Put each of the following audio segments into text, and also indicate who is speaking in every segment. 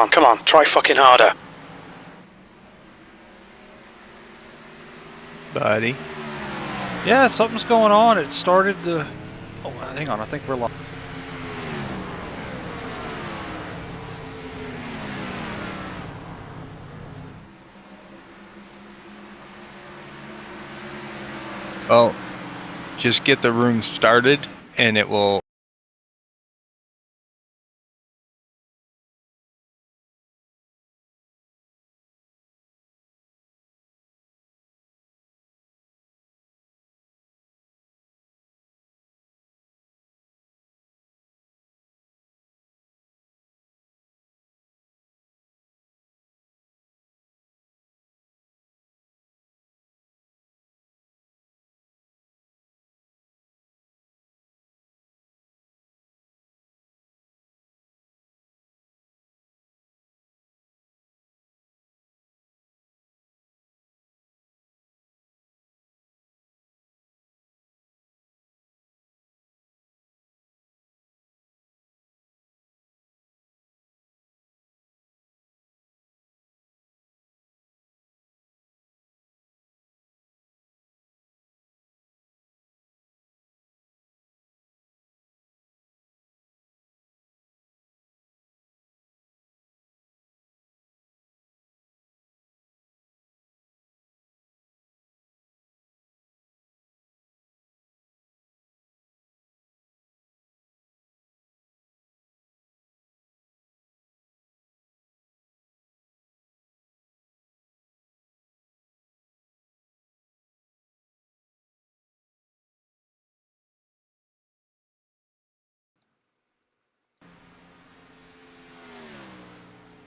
Speaker 1: come on. Try fucking harder.
Speaker 2: Buddy.
Speaker 3: Yeah, something's going on. It started to... Oh, hang on. I think we're live.
Speaker 2: Well, just get the room started and it will...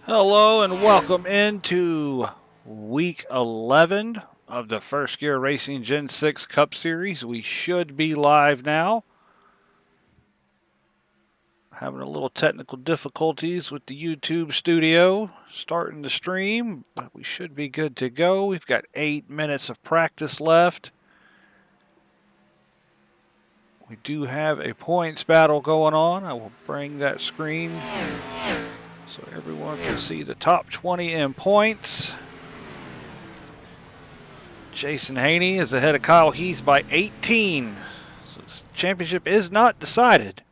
Speaker 3: Hello and welcome into week 11 of the First Gear Racing Gen 6 Cup Series. We should be live now. Having a little technical difficulties with the YouTube studio starting the stream, but we should be good to go. We've got 8 minutes of practice left. We do have a points battle going on. I will bring that screen so everyone can see the top 20 in points. Jason Haney is ahead of Kyle Heath by 18. So this championship is not decided.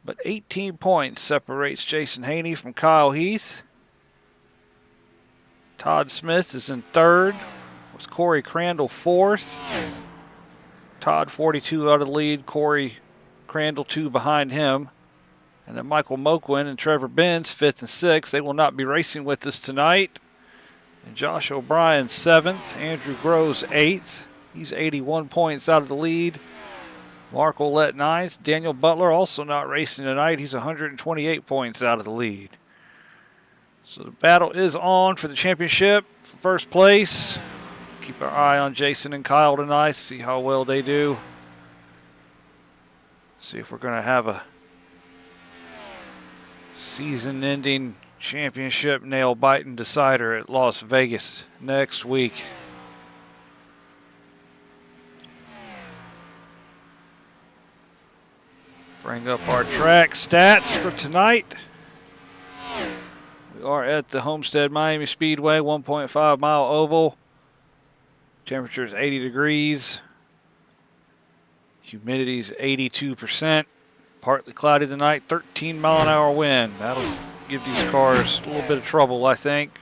Speaker 3: But 18 points separates Jason Haney from Kyle Heath. Todd Smith is in third, with Corey Crandall fourth. Todd 42 out of the lead, Corey Crandall 2 behind him. And then Michael Moquin and Trevor Benz, 5th and 6th. They will not be racing with us tonight. And Josh O'Brien, 7th. Andrew Groves, 8th. He's 81 points out of the lead. Mark Ouellette, 9th. Daniel Butler also not racing tonight. He's 128 points out of the lead. So the battle is on for the championship, for first place. Keep our eye on Jason and Kyle tonight, see how well they do. See if we're going to have a season-ending championship nail-biting decider at Las Vegas next week. Bring up our track stats for tonight. We are at the Homestead Miami Speedway, 1.5 mile oval. Temperature is 80 degrees. Humidity is 82%. Partly cloudy tonight, 13 mile an hour wind. That'll give these cars a little bit of trouble, I think.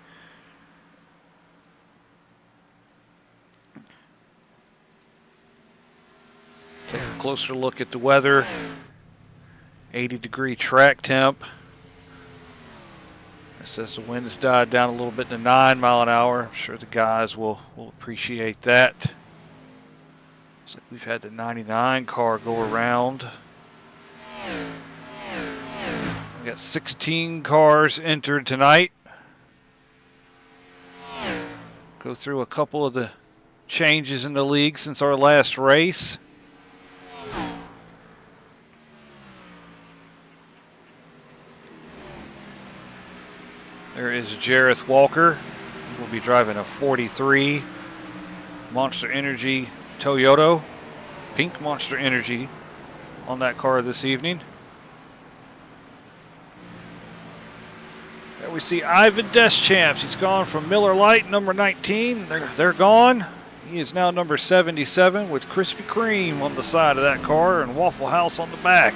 Speaker 3: Take a closer look at the weather. 80-degree track temp. It says the wind has died down a little bit to 9 mile an hour. I'm sure the guys will appreciate that. Looks like we've had the 99 car go around. We got 16 cars entered tonight. Go through a couple of the changes in the league since our last race. There is Jareth Walker. He will be driving a 43 Monster Energy Toyota. Pink Monster Energy on that car this evening. we see Ivan Deschamps. He's gone from Miller Lite, number 19. They're gone. He is now number 77 with Krispy Kreme on the side of that car and Waffle House on the back.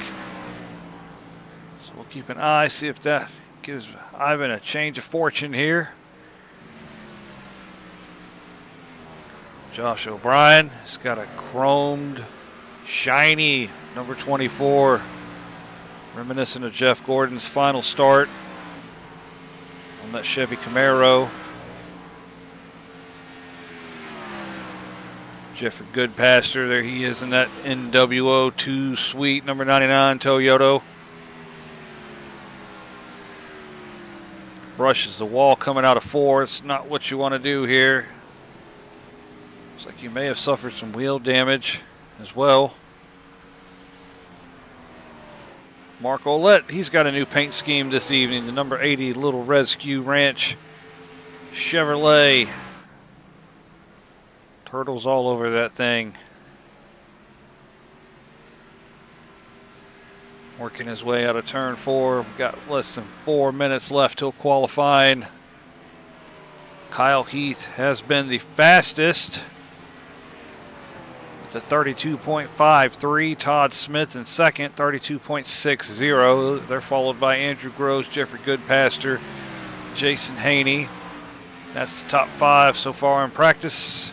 Speaker 3: So we'll keep an eye, see if that gives Ivan a change of fortune here. Josh O'Brien has got a chromed, shiny number 24, reminiscent of Jeff Gordon's final start on that Chevy Camaro. Jeffrey Goodpaster, there he is in that NWO2 Suite number 99 Toyota. Brushes the wall coming out of 4. It's not what you want to do here. Looks like you may have suffered some wheel damage as well. Mark Olette, he's got a new paint scheme this evening. The number 80 Little Rescue Ranch Chevrolet. Turtles all over that thing. Working his way out of turn 4. We've got less than 4 minutes left till qualifying. Kyle Heath has been the fastest with a 32.53. Todd Smith in second, 32.60. They're followed by Andrew Gross, Jeffrey Goodpaster, Jason Haney. That's the top 5 so far in practice.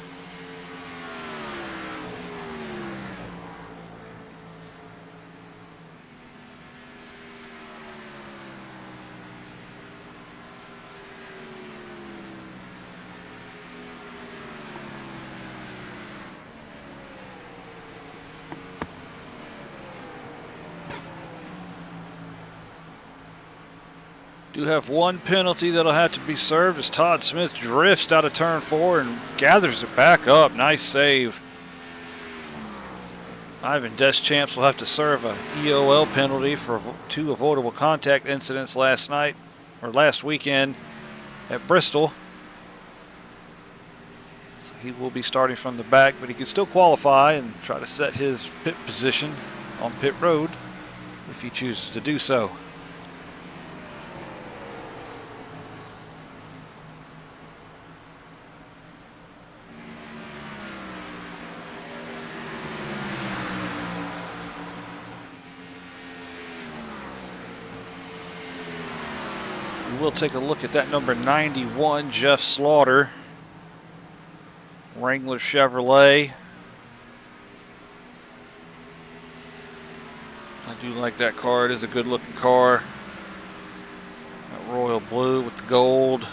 Speaker 3: Do have one penalty that'll have to be served as Todd Smith drifts out of turn 4 and gathers it back up. Nice save. Ivan Deschamps will have to serve a EOL penalty for 2 avoidable contact incidents last weekend at Bristol. So he will be starting from the back, but he can still qualify and try to set his pit position on pit road if he chooses to do so. We'll take a look at that number 91 Jeff Slaughter Wrangler Chevrolet. I do like that car. It is a good looking car. That royal blue with the gold.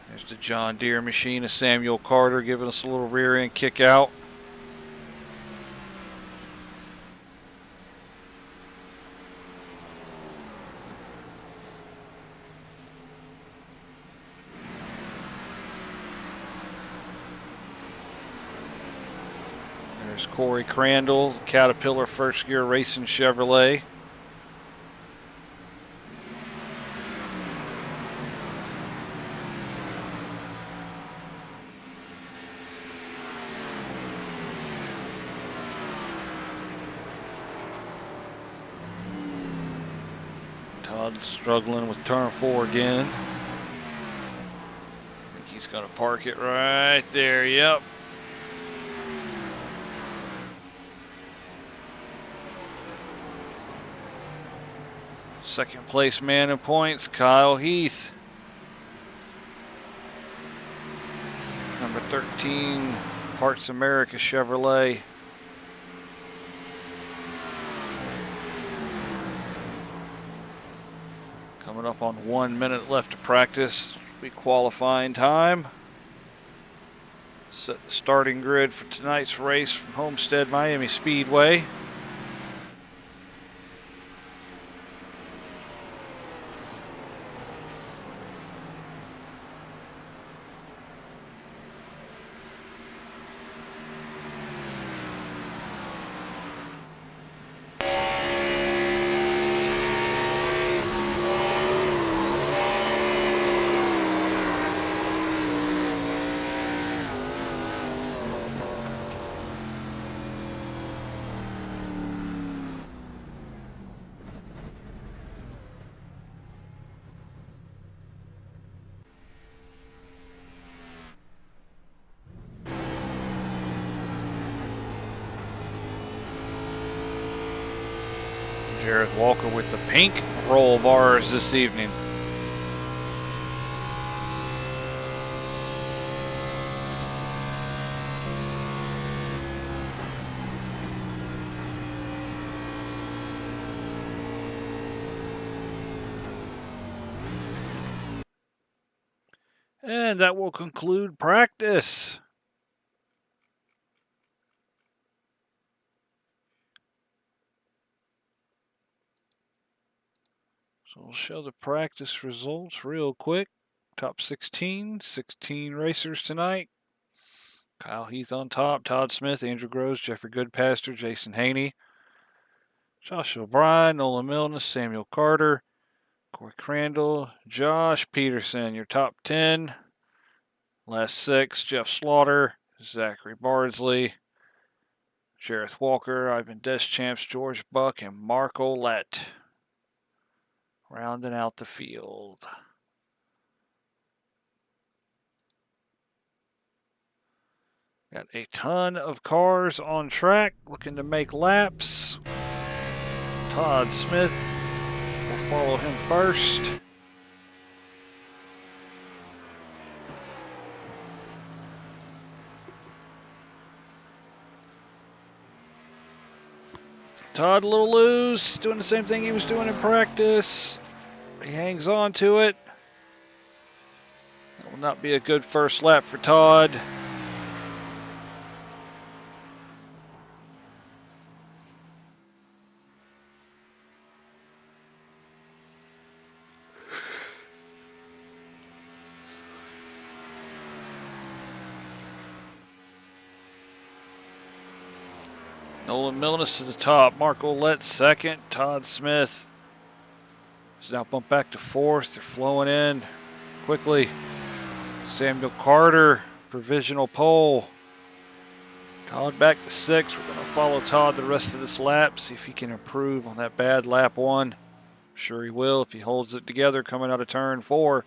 Speaker 3: There's the John Deere machine of Samuel Carter giving us a little rear end kick out. There's Corey Crandall, Caterpillar First Gear Racing Chevrolet. Todd struggling with turn 4 again. I think he's going to park it right there. Yep. Second place man in points, Kyle Heath. Number 13, Parts America Chevrolet. Coming up on 1 minute left to practice. Be qualifying time. Set the starting grid for tonight's race from Homestead Miami Speedway. Jareth Walker with the pink roll bars this evening. And that will conclude practice. So we'll show the practice results real quick. Top 16 racers tonight. Kyle Heath on top, Todd Smith, Andrew Groves, Jeffrey Goodpaster, Jason Haney, Josh O'Brien, Nolan Milnes, Samuel Carter, Corey Crandall, Josh Peterson, your top 10. Last 6, Jeff Slaughter, Zachary Bardsley, Jareth Walker, Ivan Deschamps, George Buck, and Mark Olette. Rounding out the field. Got a ton of cars on track looking to make laps. Todd Smith will follow him first. Todd a little loose. He's doing the same thing he was doing in practice. He hangs on to it. That will not be a good first lap for Todd. Nolan Milnes to the top. Mark Olette second. Todd Smith is now bumped back to 4th. They're flowing in quickly. Samuel Carter, provisional pole. Todd back to 6th. We're going to follow Todd the rest of this lap, see if he can improve on that bad lap 1. I'm sure he will if he holds it together coming out of turn 4.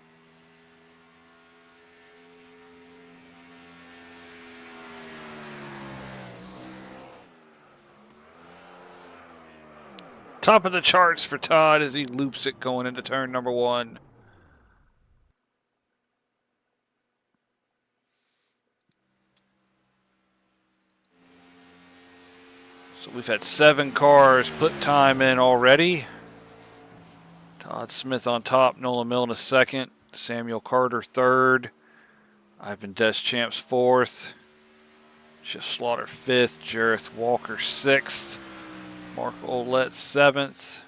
Speaker 3: Top of the charts for Todd as he loops it going into turn number 1. So we've had 7 cars put time in already. Todd Smith on top, Nolan Milnes second, Samuel Carter third, Ivan Deschamps 4th, Jeff Slaughter 5th, Jareth Walker 6th, Mark Olette 7th.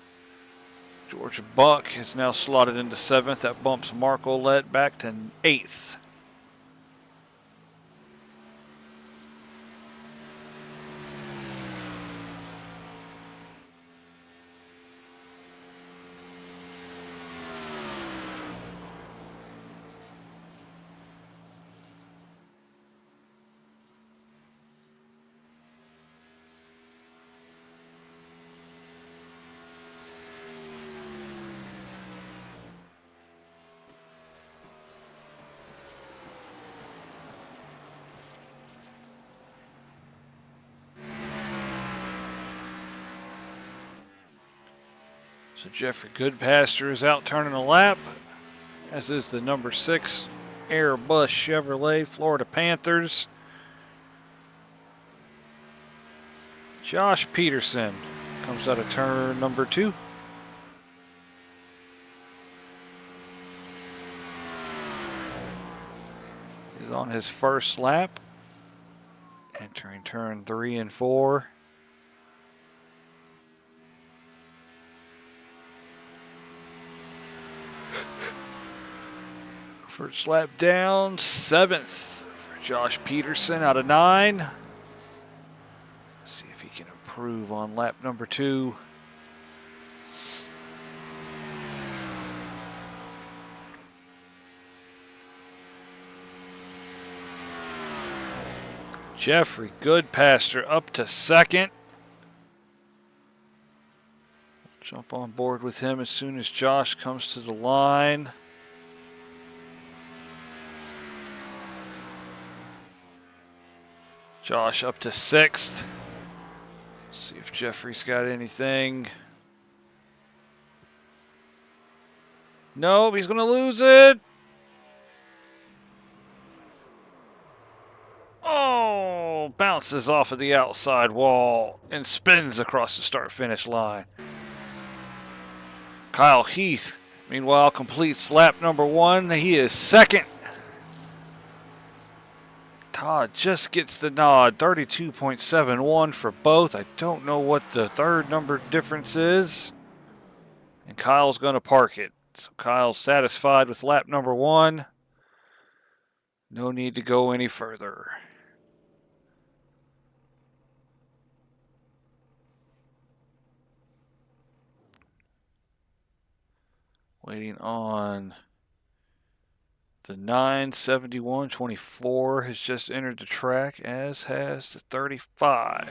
Speaker 3: George Buck is now slotted into 7th. That bumps Mark Olette back to 8th. So Jeffrey Goodpaster is out turning a lap, as is the number 6 Airbus Chevrolet Florida Panthers. Josh Peterson comes out of turn number 2. He's on his first lap, entering turn 3 and 4. First lap down, 7th for Josh Peterson out of 9. See if he can improve on lap number 2. Jeffrey Goodpaster up to 2nd. Jump on board with him as soon as Josh comes to the line. Josh up to 6th. See if Jeffrey's got anything. Nope, he's going to lose it. Oh, bounces off of the outside wall and spins across the start-finish line. Kyle Heath, meanwhile, completes lap number 1. He is second. Todd just gets the nod, 32.71 for both. I don't know what the third number difference is. And Kyle's going to park it. So Kyle's satisfied with lap number 1. No need to go any further. Waiting on the 971.24 has just entered the track, as has the 35.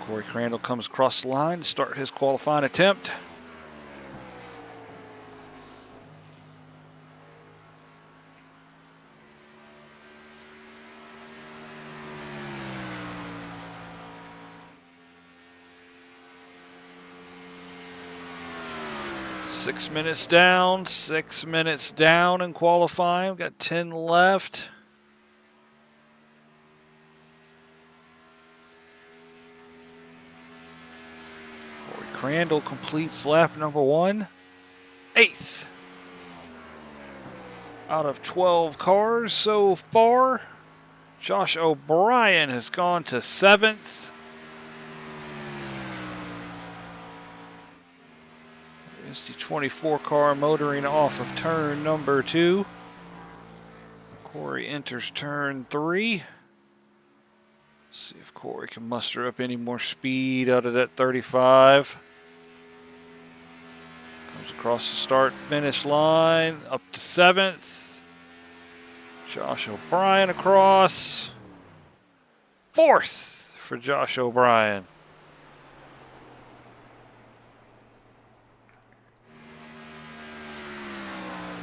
Speaker 3: Corey Crandall comes across the line to start his qualifying attempt. Six minutes down in qualifying. We've got 10 left. Crandall completes lap number 1, 8th out of 12 cars so far. Josh O'Brien has gone to 7th. There's the 24 car motoring off of turn number 2. Corey enters turn 3. See if Corey can muster up any more speed out of that 35. Comes across the start-finish line, up to 7th. Josh O'Brien across. 4th for Josh O'Brien.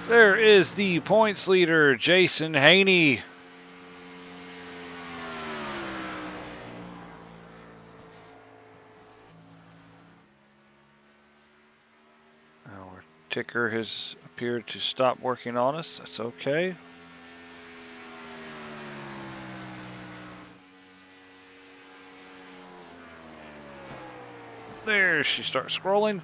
Speaker 3: There is the points leader, Jason Haney. Our ticker has appeared to stop working on us. That's okay. There she starts scrolling.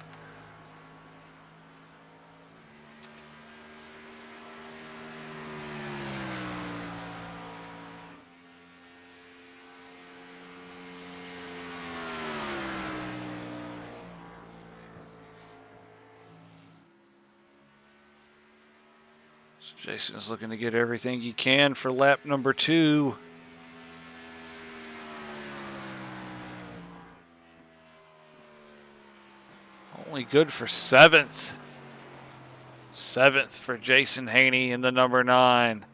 Speaker 3: Jason is looking to get everything he can for lap number 2. Only good for 7th. 7th for Jason Haney in the number 9.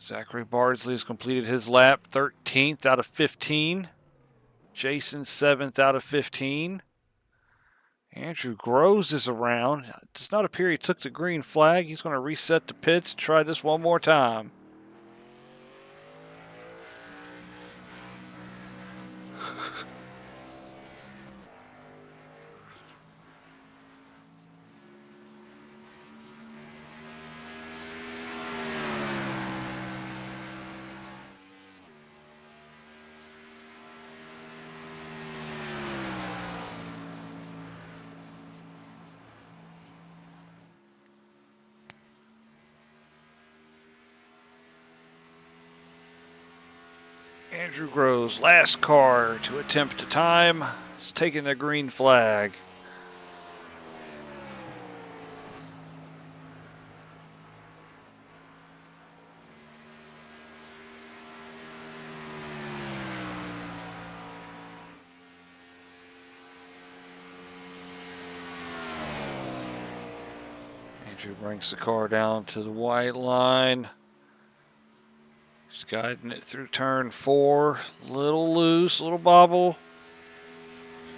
Speaker 3: Zachary Bardsley has completed his lap, 13th out of 15. Jason 7th out of 15. Andrew Groves is around. It does not appear he took the green flag. He's going to reset the pits, try this one more time. Andrew Groves, last car to attempt a time, is taking the green flag. Andrew brings the car down to the white line. Just guiding it through turn 4. Little loose, little bobble.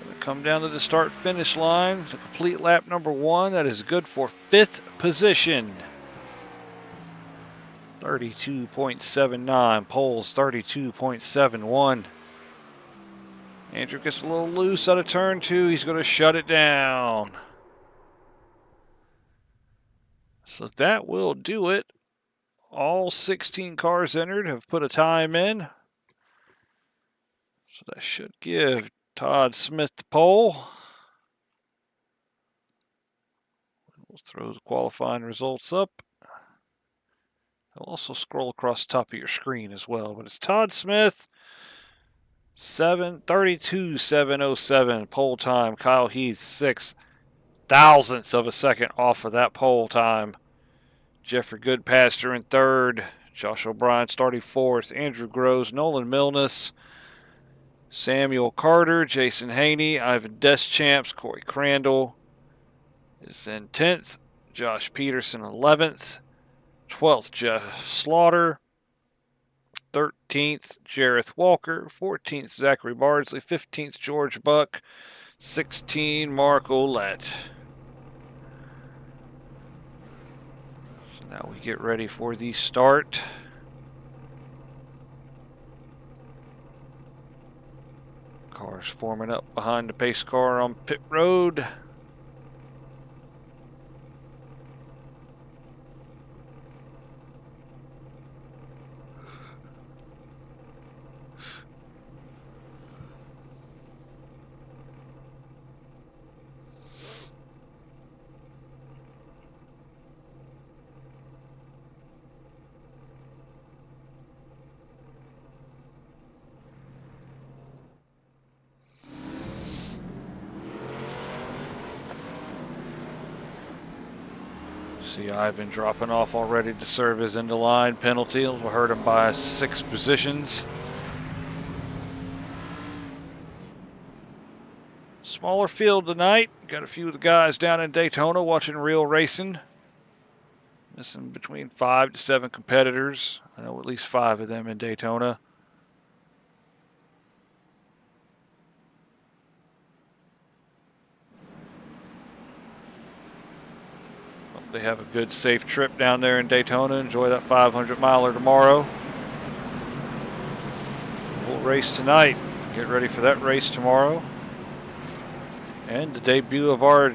Speaker 3: Gonna come down to the start-finish line to complete lap number 1. That is good for 5th position. 32.79. Poles 32.71. Andrew gets a little loose out of turn 2. He's going to shut it down. So that will do it. All 16 cars entered have put a time in. So that should give Todd Smith the pole. We'll throw the qualifying results up. I'll also scroll across the top of your screen as well. But it's Todd Smith, 7:32.707 pole time. Kyle Heath, 6 thousandths of a second off of that pole time. Jeffrey Goodpaster in 3rd. Josh O'Brien starting 4th. Andrew Groves, Nolan Milnes, Samuel Carter, Jason Haney, Ivan Deschamps, Corey Crandall is in 10th. Josh Peterson 11th. 12th, Jeff Slaughter. 13th, Jareth Walker. 14th, Zachary Bardsley. 15th, George Buck. 16, Mark Ouellette. So now we get ready for the start. Cars forming up behind the pace car on pit road. See Ivan dropping off already to serve his end of line penalty. Will hurt him by 6 positions. Smaller field tonight. Got a few of the guys down in Daytona watching real racing. Missing between 5 to 7 competitors. I know at least 5 of them in Daytona. They have a good, safe trip down there in Daytona. Enjoy that 500-miler tomorrow. We'll race tonight. Get ready for that race tomorrow. And the debut of our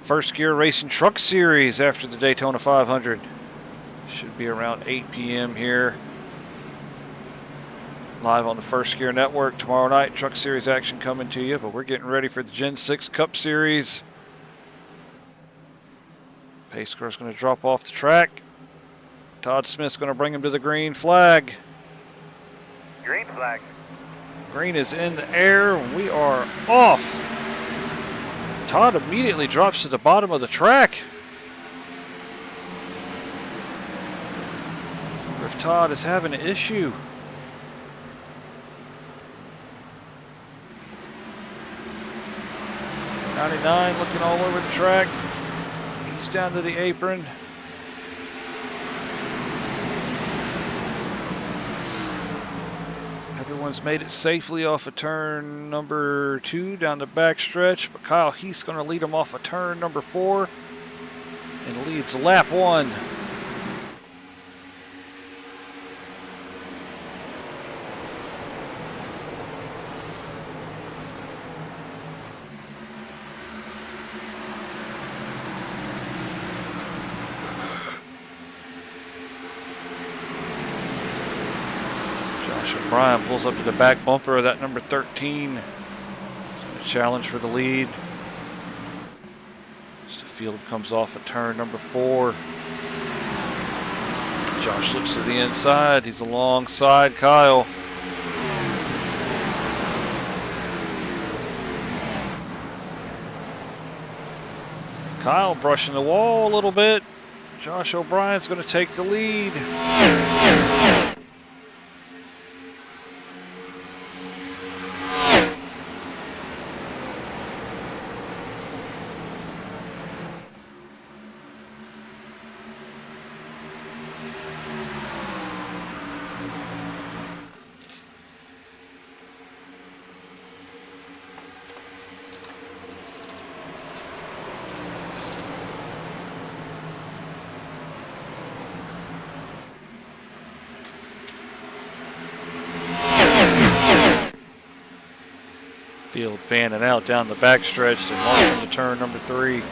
Speaker 3: First Gear Racing Truck Series after the Daytona 500. Should be around 8 p.m. here. Live on the First Gear Network tomorrow night. Truck Series action coming to you, but we're getting ready for the Gen 6 Cup Series. Pace car's going to drop off the track. Todd Smith's going to bring him to the green flag.
Speaker 1: Green flag.
Speaker 3: Green is in the air. We are off. Todd immediately drops to the bottom of the track. I wonder if Todd is having an issue. '99 looking all over the track. He's down to the apron. Everyone's made it safely off of turn number 2 down the backstretch, but Kyle Heath's going to lead him off of turn number 4 and leads lap 1. Brian pulls up to the back bumper of that number 13. Challenge for the lead. As the field comes off at turn number 4. Josh looks to the inside. He's alongside Kyle. Kyle brushing the wall a little bit. Josh O'Brien's going to take the lead. Field fanning out down the backstretch to launch into turn number 3.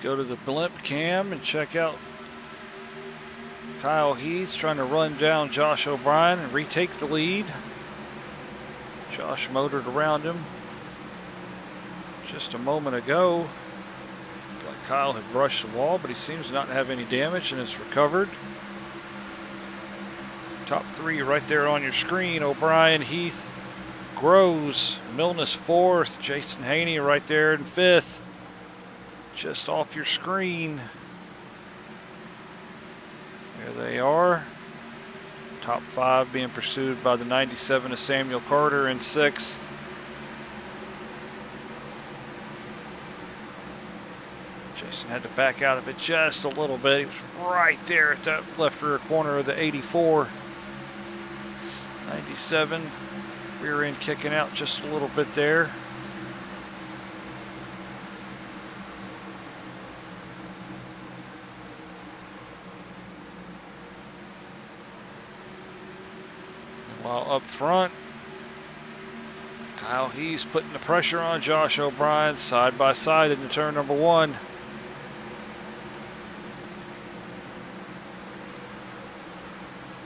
Speaker 3: Go to the blimp cam and check out Kyle Heath trying to run down Josh O'Brien and retake the lead. Josh motored around him just a moment ago. Like Kyle had brushed the wall, but he seems not to have any damage and has recovered. Top 3 right there on your screen. O'Brien, Heath, Groves, Milnes 4th, Jason Haney right there in 5th. Just off your screen. There they are. Top 5 being pursued by the 97 of Samuel Carter in 6th. Jason had to back out of it just a little bit. He was right there at that left rear corner of the 84. 97, rear end kicking out just a little bit there. While up front, Kyle Heath putting the pressure on Josh O'Brien side by side into turn number 1.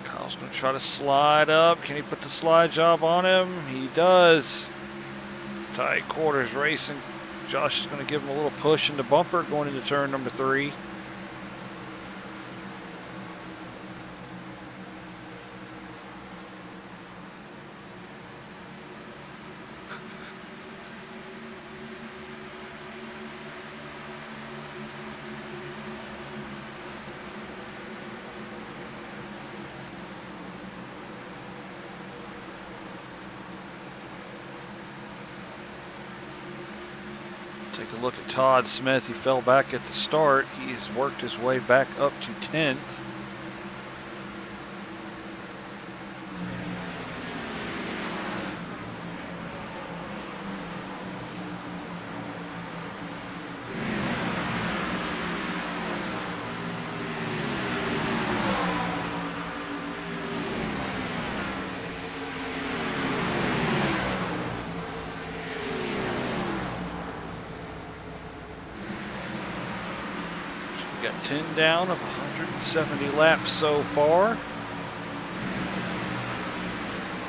Speaker 3: Kyle's going to try to slide up. Can he put the slide job on him? He does. Tight quarters racing. Josh is going to give him a little push in the bumper going into turn number 3. Take a look at Todd Smith. He fell back at the start. He's worked his way back up to 10th. Got 10 down of 170 laps so far.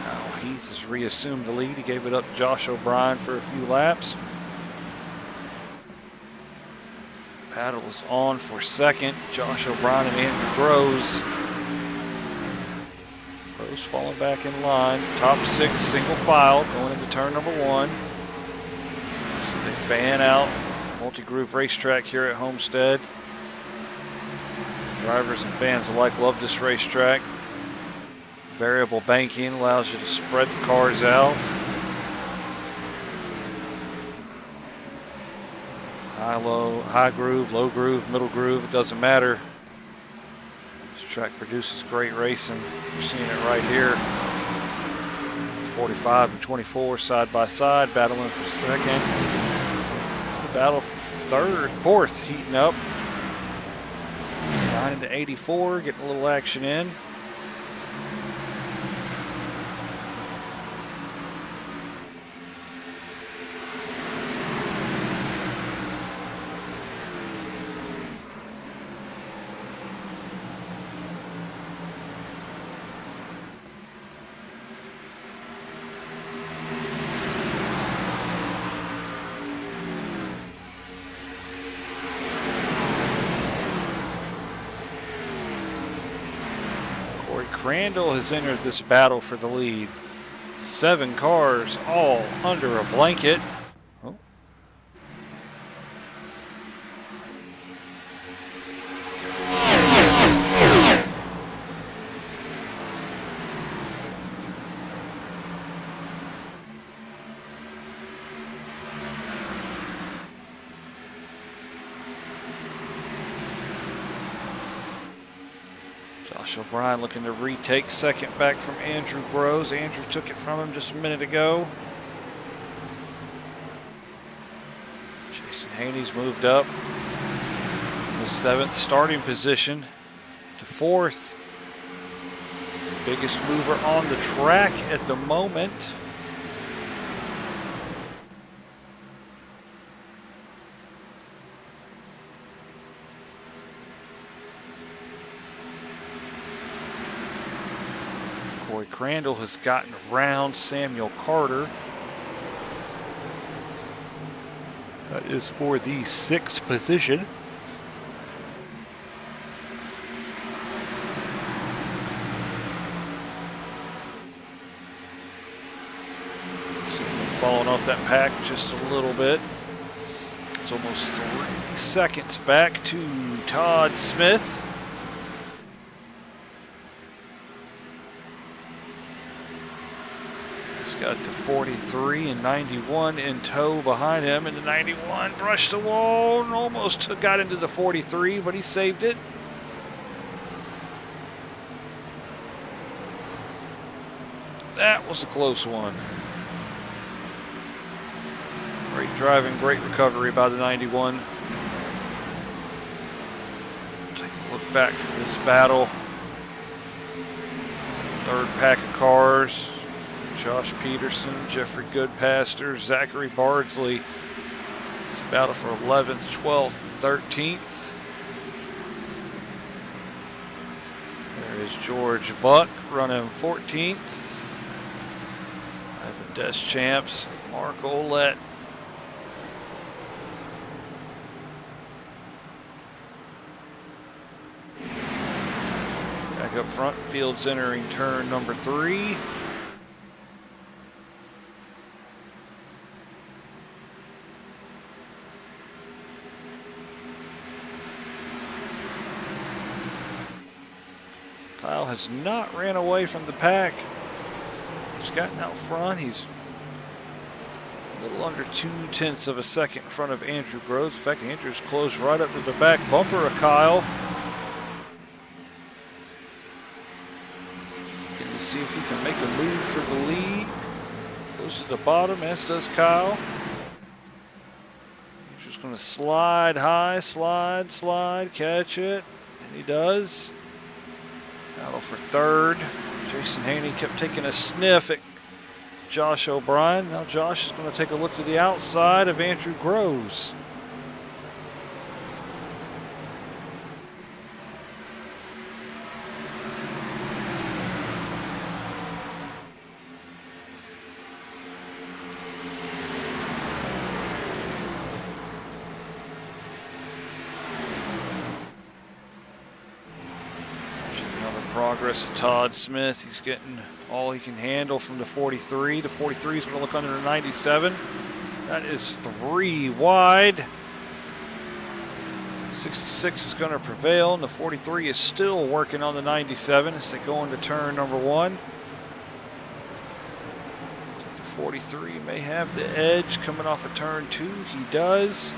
Speaker 3: Now Heath has reassumed the lead. He gave it up to Josh O'Brien for a few laps. Paddle is on for second. Josh O'Brien and Andrew Groves. Groves falling back in line. Top 6 single file going into turn number 1. So they fan out. Multi-groove racetrack here at Homestead. Drivers and fans alike love this racetrack. Variable banking allows you to spread the cars out. High, low, high groove, low groove, middle groove, it doesn't matter. This track produces great racing. You're seeing it right here. 45 and 24 side by side, battling for second. The battle for fourth heating up. 9 into 84, getting a little action in. Crandall has entered this battle for the lead. 7 cars all under a blanket. Oh. Josh O'Brien looking to retake second back from Andrew Groves. Andrew took it from him just a minute ago. Jason Haney's moved up from the 7th starting position to 4th. Biggest mover on the track at the moment. Corey Crandall has gotten around Samuel Carter. That is for the 6th position. Falling off that pack just a little bit. It's almost 3 seconds back to Todd Smith. He's got the 43 and 91 in tow behind him, and the 91 brushed the wall and almost got into the 43, but he saved it. That was a close one. Great driving, great recovery by the 91. Take a look back from this battle. 3rd pack of cars. Josh Peterson, Jeffrey Goodpaster, Zachary Bardsley. It's a battle for 11th, 12th, and 13th. There is George Buck running 14th. Ivan Deschamps, Mark Olette. Back up front, Fields entering turn number 3. Kyle has not ran away from the pack. He's gotten out front. He's a little under 2/10 of a second in front of Andrew Groves. In fact, Andrew's closed right up to the back bumper of Kyle. Going to see if he can make a move for the lead. Goes to the bottom, as does Kyle. He's just going to slide high, slide, catch it. And he does. Battle for 3rd. Jason Haney kept taking a sniff at Josh O'Brien. Now Josh is going to take a look to the outside of Andrew Groves. Progress of Todd Smith. He's getting all he can handle from the 43. The 43 is going to look under the 97. That is 3 wide. 66 is going to prevail, and the 43 is still working on the 97 as they go into turn number 1. The 43 may have the edge coming off of turn 2. He does.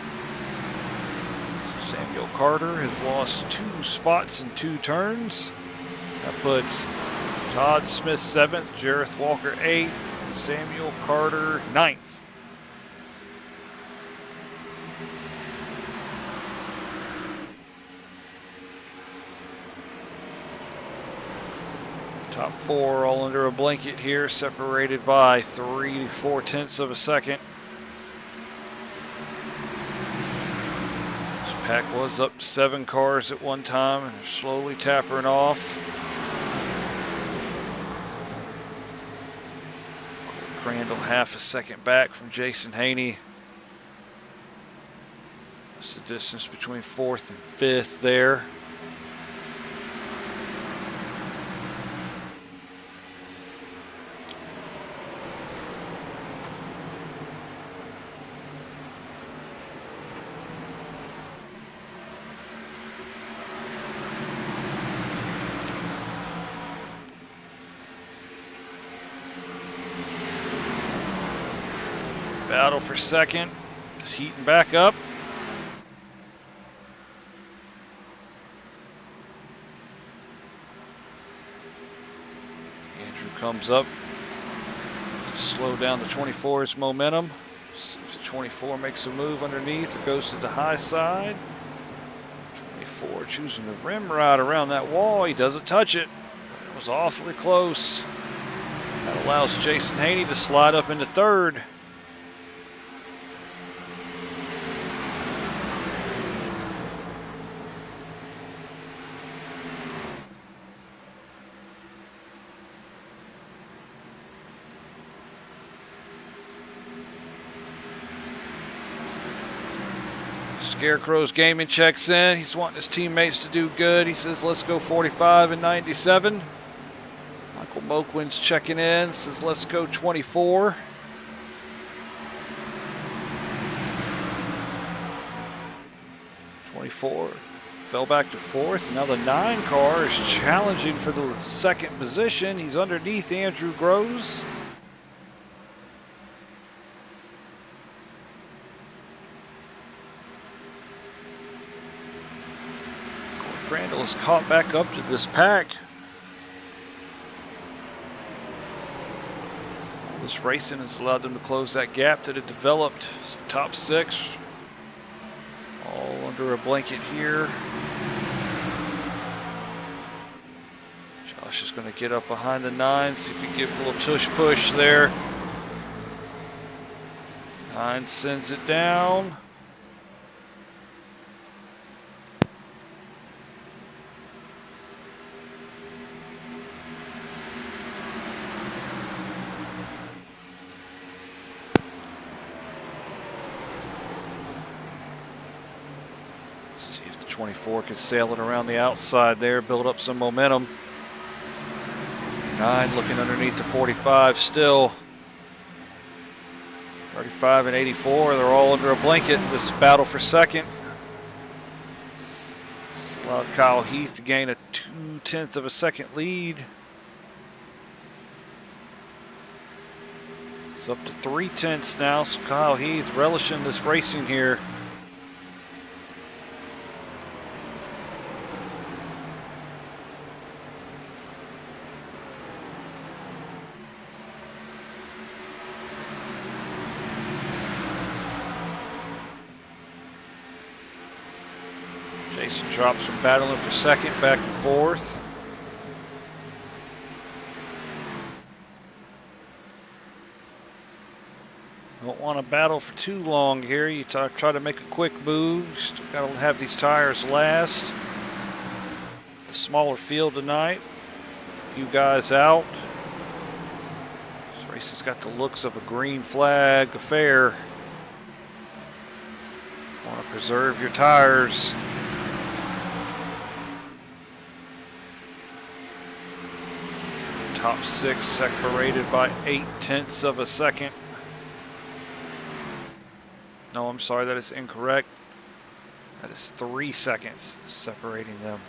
Speaker 3: Samuel Carter has lost 2 spots in 2 turns. That puts Todd Smith 7th, Jareth Walker 8th, Samuel Carter 9th. Top 4 all under a blanket here, separated by 3/4 of a second. This pack was up 7 cars at one time and they're slowly tapering off. Crandall half a second back from Jason Haney. That's the distance between 4th and 5th there. Battle for second is heating back up. comes up to slow down the 24's momentum. See if the 24 makes a move underneath. It goes to the high side. 24 choosing the rim ride around that wall. He doesn't touch it. It was awfully close. That allows Jason Haney to slide up into third. Scarecrows Gaming checks in. He's wanting his teammates to do good. He says, let's go 45 and 97. Michael Moquin's checking in. Says, let's go 24. Fell back to fourth. Now the 9 car is challenging for the second position. He's underneath Andrew Groves. Crandall is caught back up to this pack. All this racing has allowed them to close that gap that had developed. So top 6, all under a blanket here. Josh is going to get up behind the 9, see if he can give a little tush push there. 9 sends it down. See if the 24 can sail it around the outside there, build up some momentum. 9 looking underneath the 45 still. 35 and 84, they're all under a blanket in this battle for second. This allowed Kyle Heath to gain a 0.2 of a second lead. It's up to 0.3 now, so Kyle Heath relishing this racing here. Jason drops from battling for second back to fourth. Don't want to battle for too long here. You try to make a quick move. Still got to have these tires last. The smaller field tonight. A few guys out. This race has got the looks of a green flag affair. Want to preserve your tires. Top 6 separated by 0.8 of a second. No, I'm sorry, that is incorrect. That is 3 seconds separating them.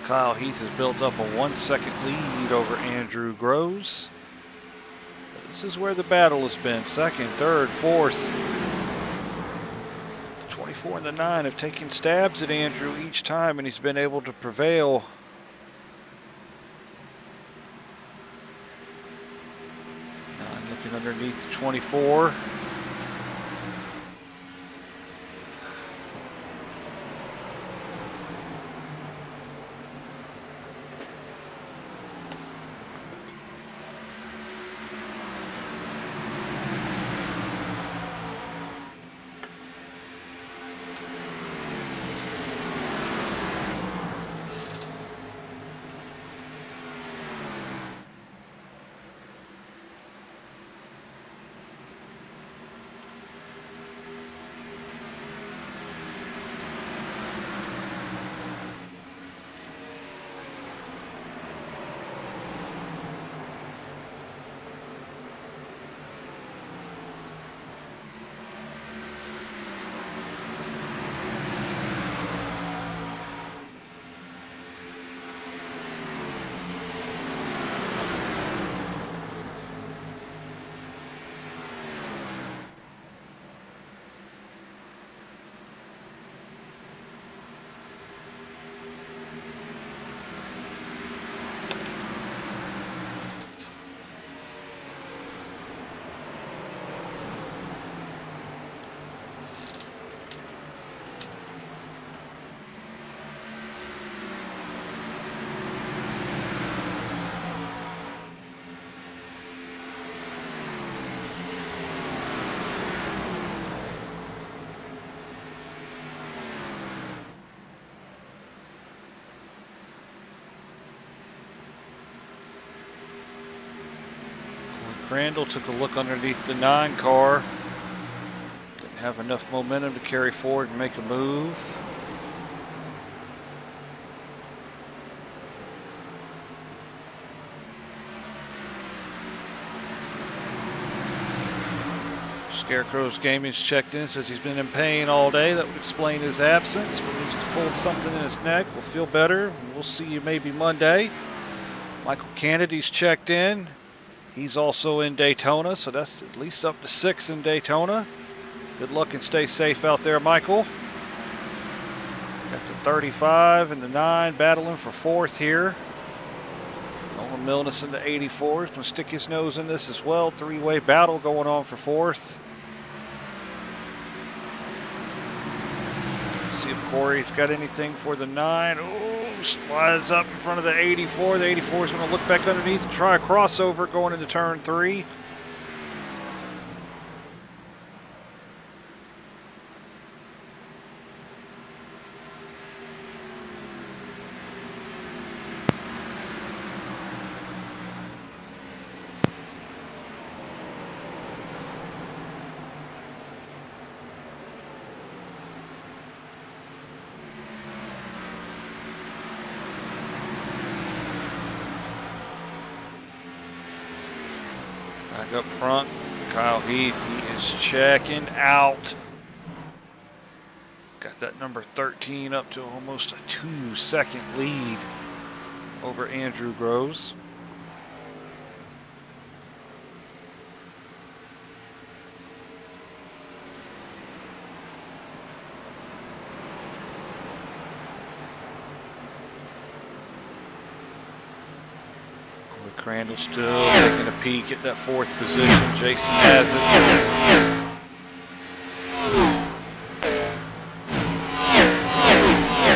Speaker 3: Kyle Heath has built up a 1 second lead over Andrew Groves. This is where the battle has been. Second, third, fourth. The 24 and the 9 have taken stabs at Andrew each time, and he's been able to prevail. Looking underneath the 24. Crandall took a look underneath the 9 car. Didn't have enough momentum to carry forward and make a move. Scarecrow's Gaming's checked in, says he's been in pain all day. That would explain his absence, but he just pulled something in his neck. Will feel better. We'll see you maybe Monday. Michael Kennedy's checked in. He's also in Daytona, so that's at least up to 6 in Daytona. Good luck and stay safe out there, Michael. Got the 35 and the 9 battling for 4th here. Nolan Milnes in the 84 is going to stick his nose in this as well. 3-way battle going on for 4th. See if Corey's got anything for the 9. Oh, slides up in front of the 84. The 84 is going to look back underneath and try a crossover going into turn 3. Back up front, Kyle Heath, he is checking out. Got that number 13 up to almost a 2-second lead over Andrew Groves. Crandall still taking a peek at that 4th position. Jason has it.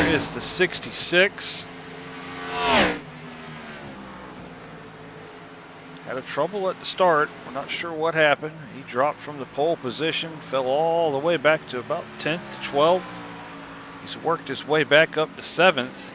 Speaker 3: There is the 66. Had a trouble at the start. We're not sure what happened. He dropped from the pole position, fell all the way back to about 10th to 12th. He's worked his way back up to 7th.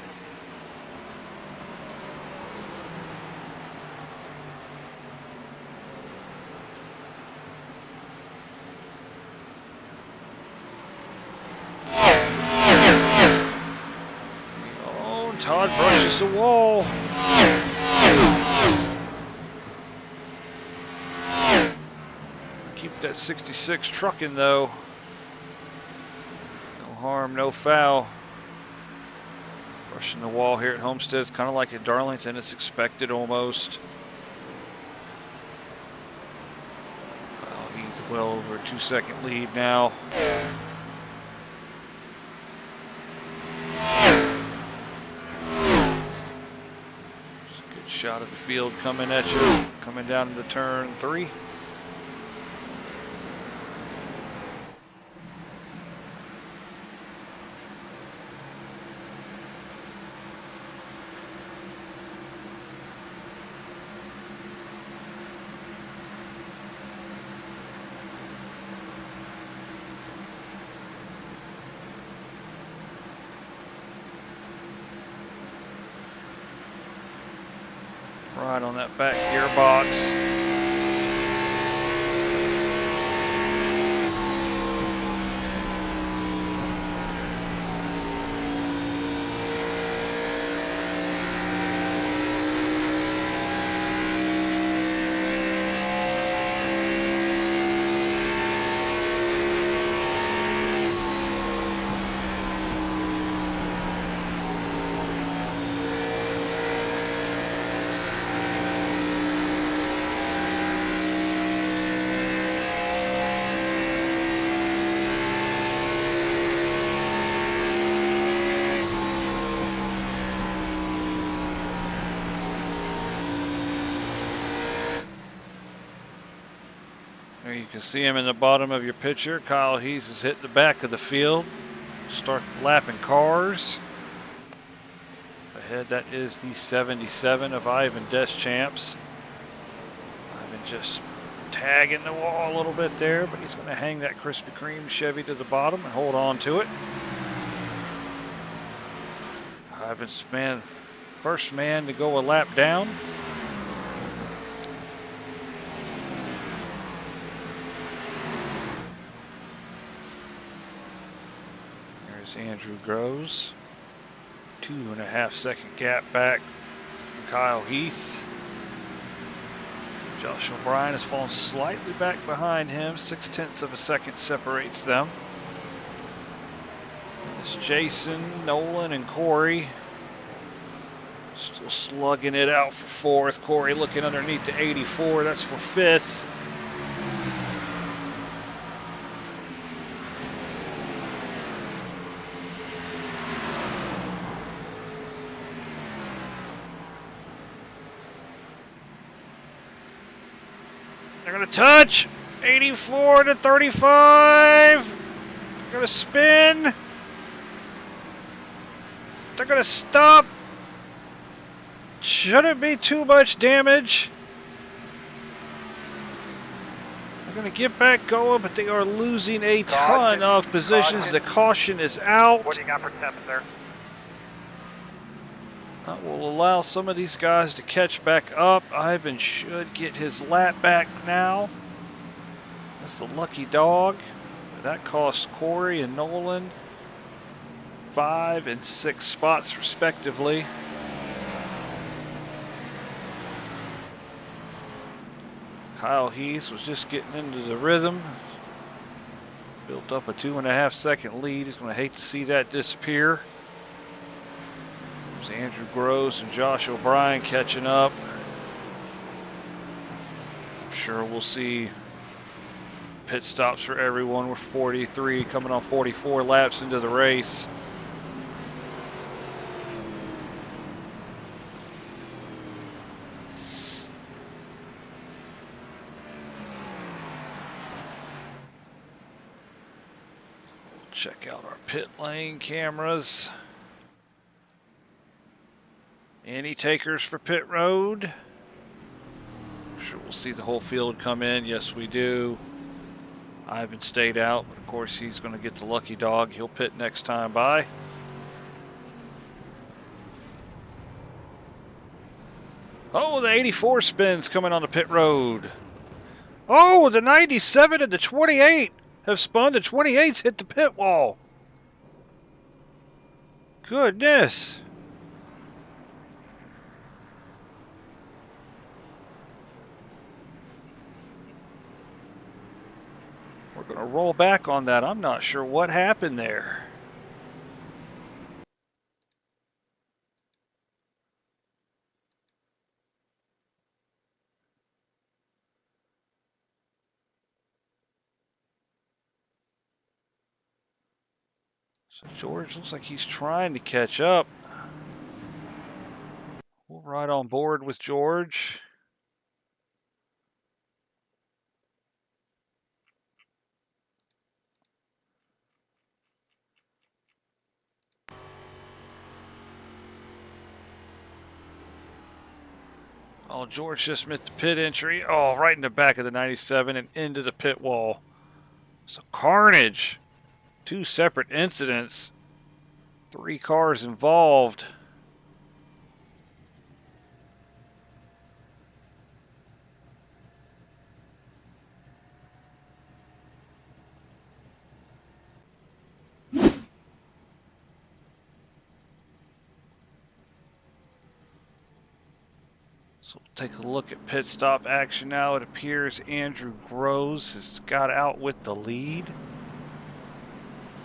Speaker 3: Todd brushes the wall. Keep that 66 trucking though. No harm, no foul. Brushing the wall here at Homestead is kind of like at Darlington. It's expected almost. Well, he's well over a 2-second lead now. Shot of the field coming at you, coming down into turn 3. Right on that back gearbox. There you can see him in the bottom of your picture. Kyle Heath has hit the back of the field. Start lapping cars. Ahead, that is the 77 of Ivan Deschamps. Ivan just tagging the wall a little bit there, but he's going to hang that Krispy Kreme Chevy to the bottom and hold on to it. Ivan's first man to go a lap down. There's Andrew Groves. 2.5 second gap back from Kyle Heath. Josh O'Brien has fallen slightly back behind him. 0.6 of a second separates them. It's Jason, Nolan, and Corey. Still slugging it out for fourth. Corey looking underneath the 84. That's for fifth. They're going to touch. 84 to 35. They're going to spin. They're going to stop. Shouldn't be too much damage. They're going to get back going, but they are losing a ton of positions. The caution is out.
Speaker 1: What do you got for temps there?
Speaker 3: That will allow some of these guys to catch back up. Ivan should get his lap back now. That's the lucky dog. That costs Corey and Nolan 5 and 6 spots respectively. Kyle Heath was just getting into the rhythm. Built up a 2.5 second lead. He's going to hate to see that disappear. There's Andrew Groves and Josh O'Brien catching up. I'm sure we'll see pit stops for everyone. We're 43 coming on 44 laps into the race. Check out our pit lane cameras. Any takers for pit road? I'm sure we'll see the whole field come in. Yes, we do. Ivan stayed out, but of course he's going to get the lucky dog. He'll pit next time by. Oh, the 84 spins coming on the pit road. Oh, the 97 and the 28 have spun. The 28's hit the pit wall. Goodness. We're going to roll back on that. I'm not sure what happened there. So George looks like he's trying to catch up. We're right on board with George. Oh, George just missed the pit entry. Oh, right in the back of the 97 and into the pit wall. So carnage. 2 separate incidents. 3 cars involved. So we'll take a look at pit stop action now. It appears Andrew Groves has got out with the lead.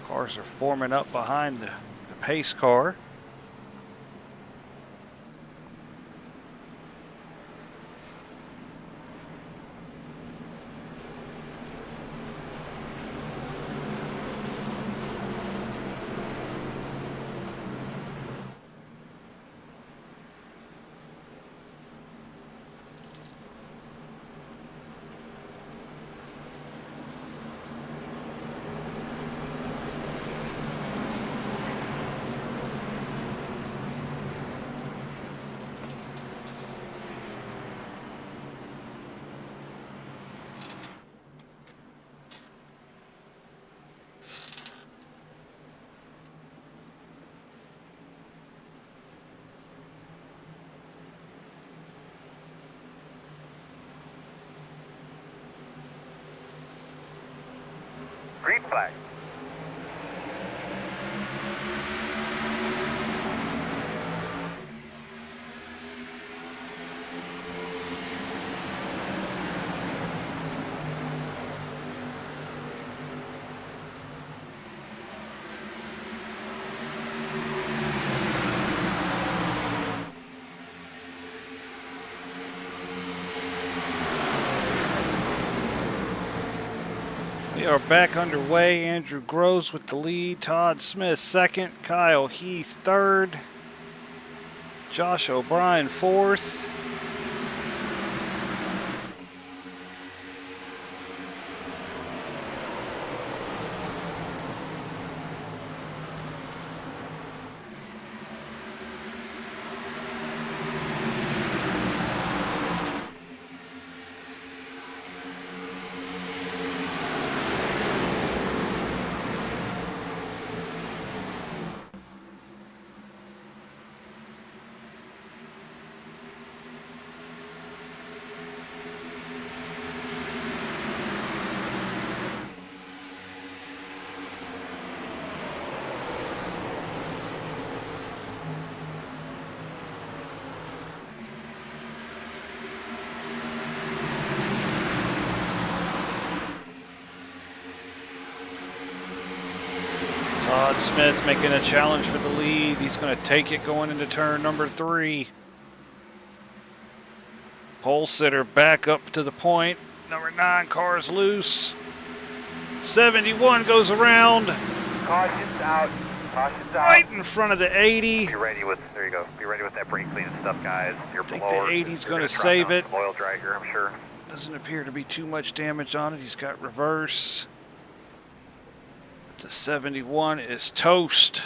Speaker 3: Cars are forming up behind the pace car.
Speaker 1: Green flag.
Speaker 3: We are back underway. Andrew Groves with the lead. Todd Smith second. Kyle Heath third. Josh O'Brien fourth. Todd Smith making a challenge for the lead. He's going to take it going into turn number 3. Pole sitter back up to the point. Number 9 car is loose. 71 goes around.
Speaker 1: Caution's out. Caution's out.
Speaker 3: Right in front of the 80.
Speaker 1: Be ready with, there you go. Be ready with that brake clean and stuff, guys. Your
Speaker 3: I think
Speaker 1: blower.
Speaker 3: the 80's
Speaker 1: They're
Speaker 3: going to
Speaker 1: drop
Speaker 3: save
Speaker 1: down
Speaker 3: it.
Speaker 1: some oil dry here, I'm sure.
Speaker 3: Doesn't appear to be too much damage on it. He's got reverse. The 71 is toast.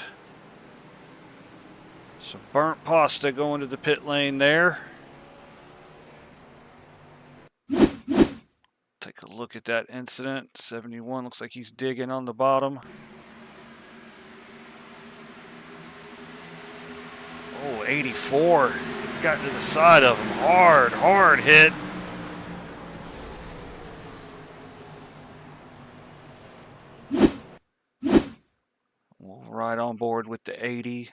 Speaker 3: Some burnt pasta going to the pit lane there. Take a look at that incident. 71 looks like he's digging on the bottom. Oh, 84 got to the side of him. Hard hit. We'll ride on board with the 80.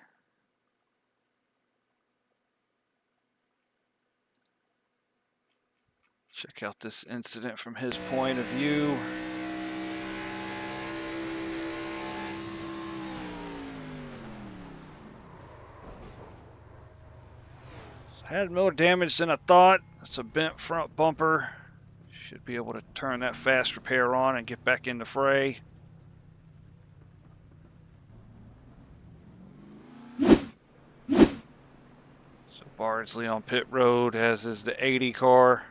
Speaker 3: Check out this incident from his point of view. Had more damage than I thought. That's a bent front bumper. Should be able to turn that fast repair on and get back in the fray. So Bardsley on pit road, as is the 80 car.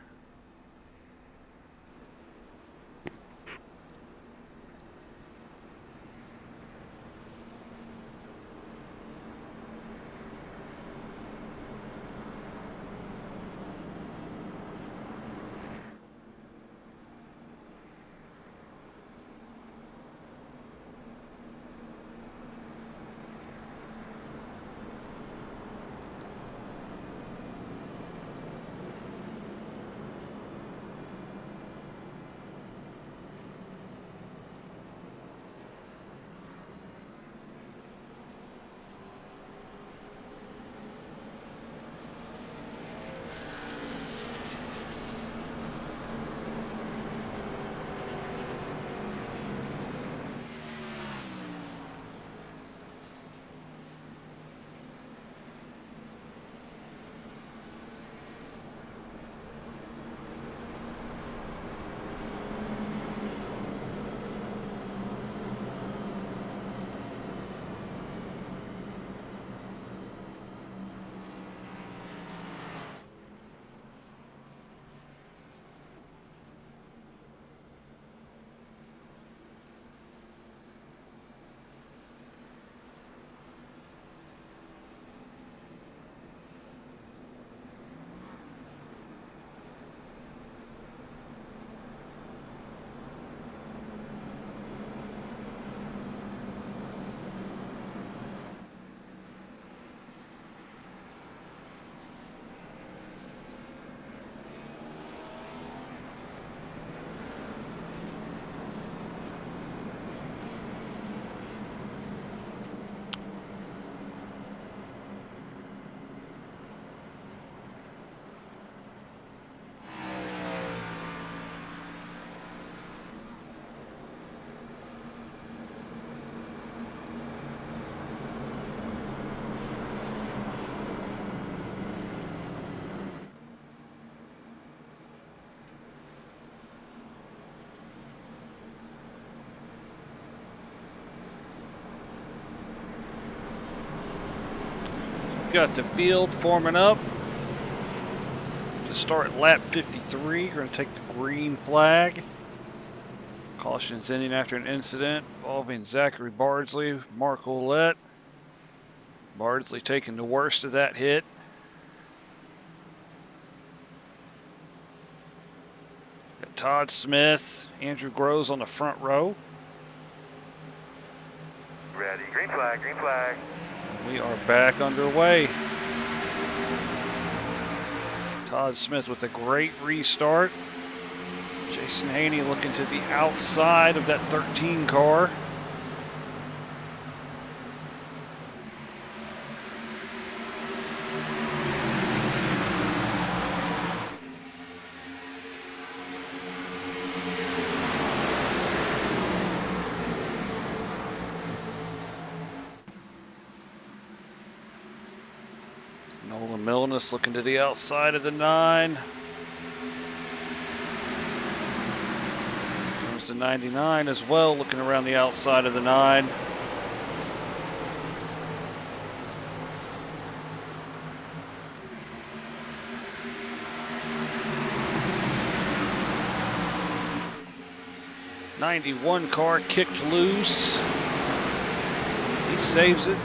Speaker 3: got the field forming up to start lap 53. We're going to take the green flag. Caution's ending after an incident involving Zachary Bardsley, Mark Ouellette. Bardsley taking the worst of that hit. Got Todd Smith, Andrew Groves on the front row.
Speaker 1: Ready. Green flag, green flag.
Speaker 3: We are back underway. Todd Smith with a great restart. Jason Haney looking to the outside of that 13 car. Nolan Milnes looking to the outside of the 9. There's the 99 as well, looking around the outside of the 9. '91 car kicked loose. He saves it.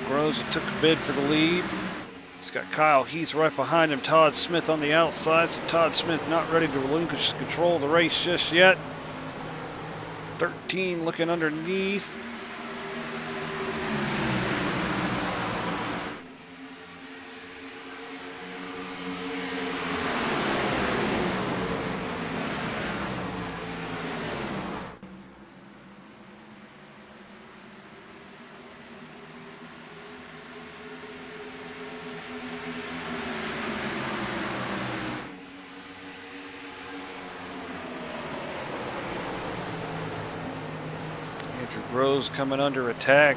Speaker 3: Groves took a bid for the lead. He's got Kyle Heath right behind him. Todd Smith on the outside. So Todd Smith not ready to relinquish control of the race just yet. 13 looking underneath. Groves coming under attack.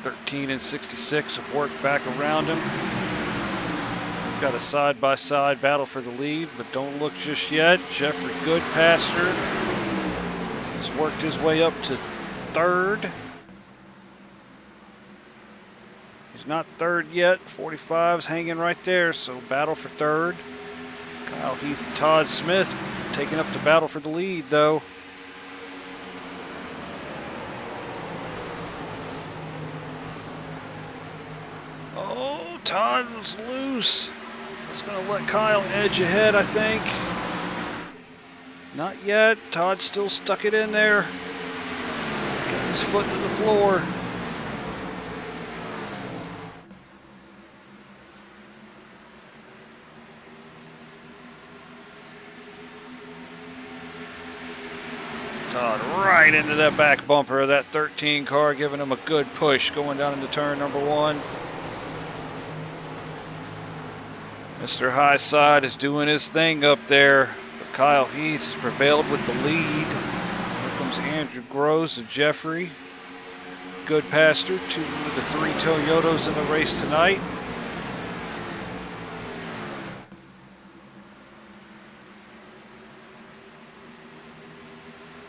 Speaker 3: 13 and 66 have worked back around him. We've got a side-by-side battle for the lead, but don't look just yet. Jeffrey Goodpaster has worked his way up to third. He's not third yet. 45's hanging right there, so battle for third. Kyle Heath and Todd Smith taking up the battle for the lead, though. Oh, Todd was loose. It's going to let Kyle edge ahead, I think. Not yet. Todd still stuck it in there. Got his foot to the floor. Todd right into that back bumper of that 13 car, giving him a good push going down into turn number 1. Mr. Highside is doing his thing up there, but Kyle Heath has prevailed with the lead. Here comes Andrew Groves and Jeffrey Goodpaster, 2 of the 3 Toyotas in the race tonight.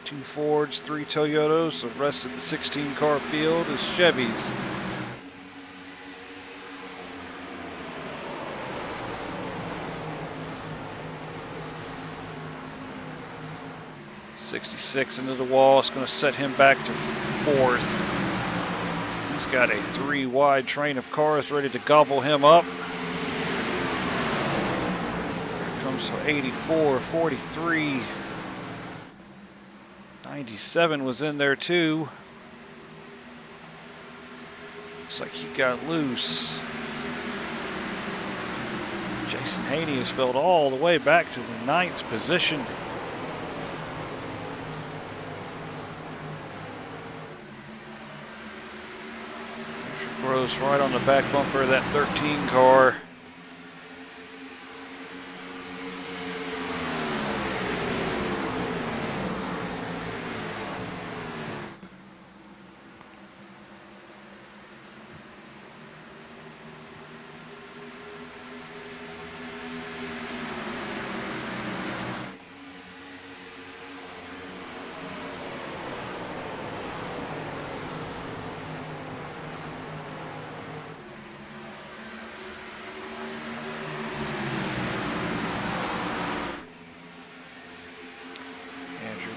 Speaker 3: Two Fords, 3 Toyotas. The rest of the 16-car field is Chevys. '66 into the wall. It's going to set him back to 4th. He's got a 3-wide train of cars ready to gobble him up. Here comes 84, 43. 97 was in there too. Looks like he got loose. Jason Haney has filled all the way back to the 9th position. Groves right on the back bumper of that 13 car.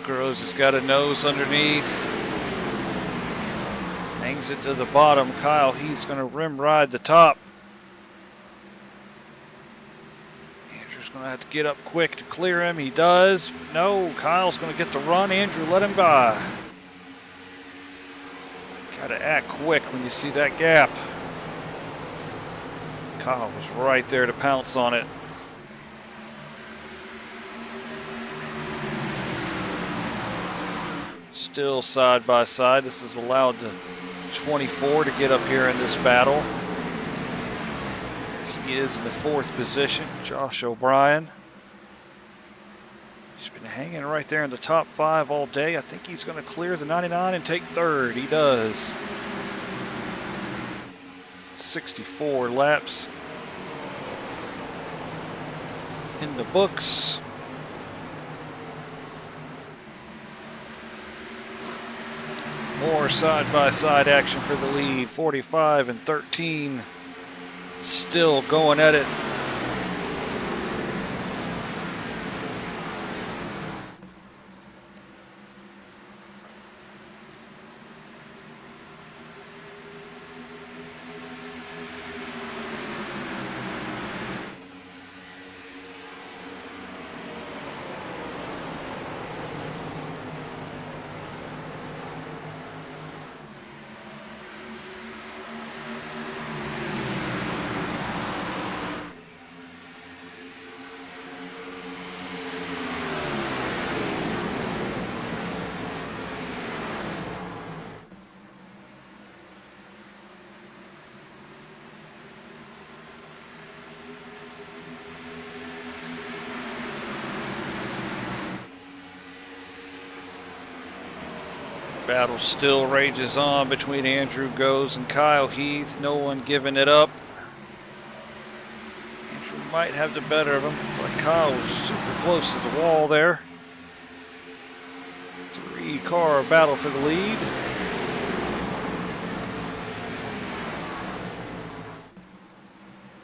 Speaker 3: Groves has got a nose underneath. Hangs it to the bottom. Kyle, he's going to rim ride the top. Andrew's going to have to get up quick to clear him. He does. No, Kyle's going to get the run. Andrew let him by. Got to act quick when you see that gap. Kyle was right there to pounce on it. Still side by side. This is allowed to 24 to get up here in this battle. He is in the 4th position, Josh O'Brien. He's been hanging right there in the top 5 all day. I think he's going to clear the 99 and take 3rd. He does. 64 laps in the books. More side-by-side action for the lead. 45 and 13. Still going at it. Battle still rages on between Andrew Goes and Kyle Heath. No one giving it up. Andrew might have the better of him, but Kyle was super close to the wall there. 3-car battle for the lead.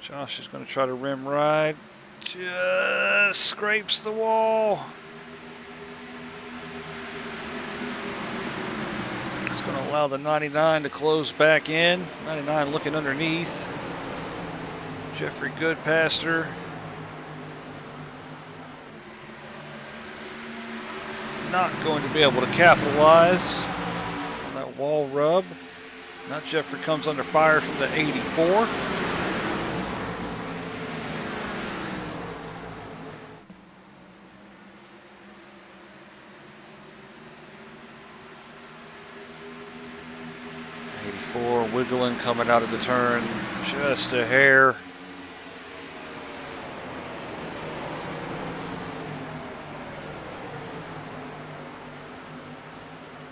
Speaker 3: Josh is going to try to rim ride. Just scrapes the wall. Going to allow the 99 to close back in. 99 looking underneath. Jeffrey Goodpaster. Not going to be able to capitalize on that wall rub. Now Jeffrey comes under fire from the 84. Wiggling coming out of the turn, just a hair.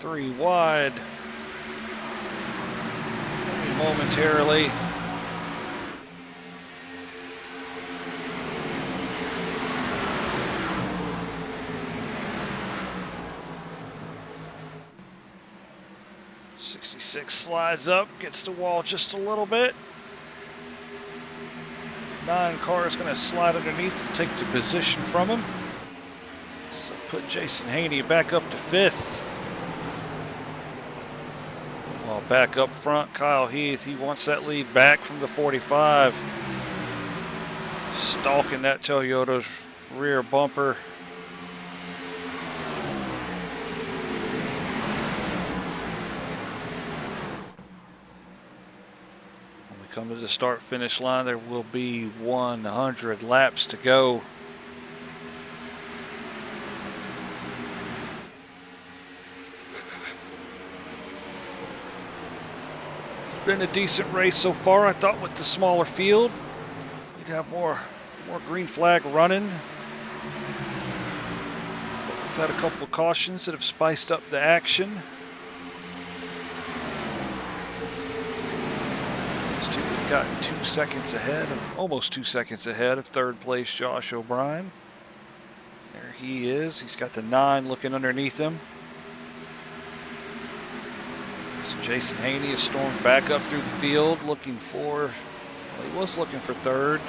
Speaker 3: Three wide. Momentarily. Slides up, gets the wall just a little bit. 9 car is going to slide underneath and take the position from him. So put Jason Haney back up to 5th. While back up front, Kyle Heath, he wants that lead back from the 45. Stalking that Toyota's rear bumper. Come to the start-finish line, there will be 100 laps to go. It's been a decent race so far. I thought with the smaller field, we'd have more green flag running. But we've had a couple of cautions that have spiced up the action. We've gotten 2 seconds ahead, almost 2 seconds ahead of 3rd place Josh O'Brien. There he is. He's got the 9 looking underneath him. So Jason Haney is stormed back up through the field looking for, well, he was looking for 3rd.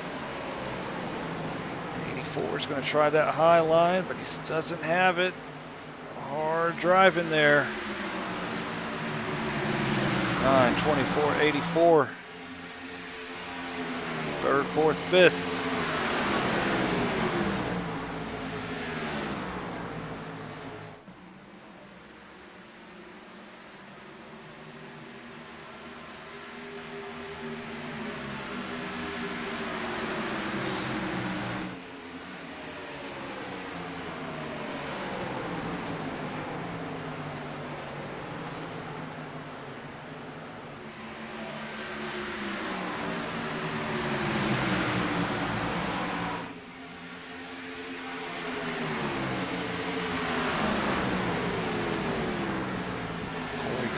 Speaker 3: 84 is going to try that high line, but he doesn't have it. Hard driving there. 9:24.84. Third, fourth, fifth.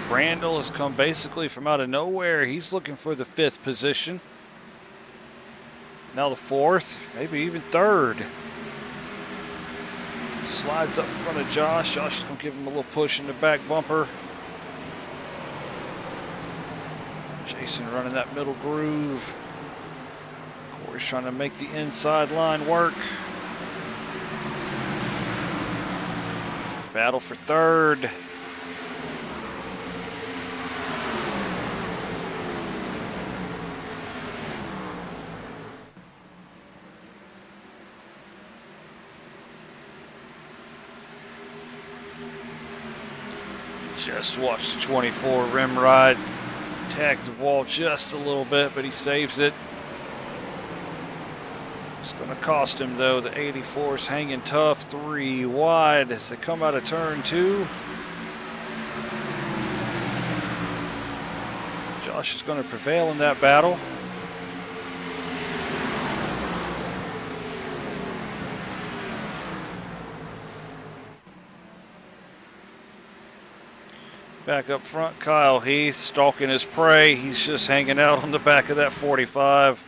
Speaker 3: Crandall has come basically from out of nowhere. He's looking for the fifth position. Now the fourth, maybe even third. Slides up in front of Josh. Josh is going to give him a little push in the back bumper. Jason running that middle groove. Corey's trying to make the inside line work. Battle for third. Just watch the 24 rim ride. Tagged the wall just a little bit, but he saves it. It's going to cost him, though. The 84 is hanging tough. 3 wide as they come out of turn 2. Josh is going to prevail in that battle. Back up front, Kyle Heath stalking his prey. He's just hanging out on the back of that 45.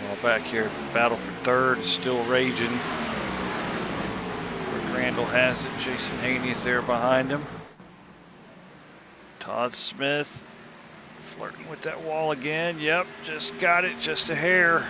Speaker 3: Well, back here, battle for third is still raging. Crandall has it. Jason Haney's there behind him. Todd Smith flirting with that wall again. Yep, just got it, just a hair.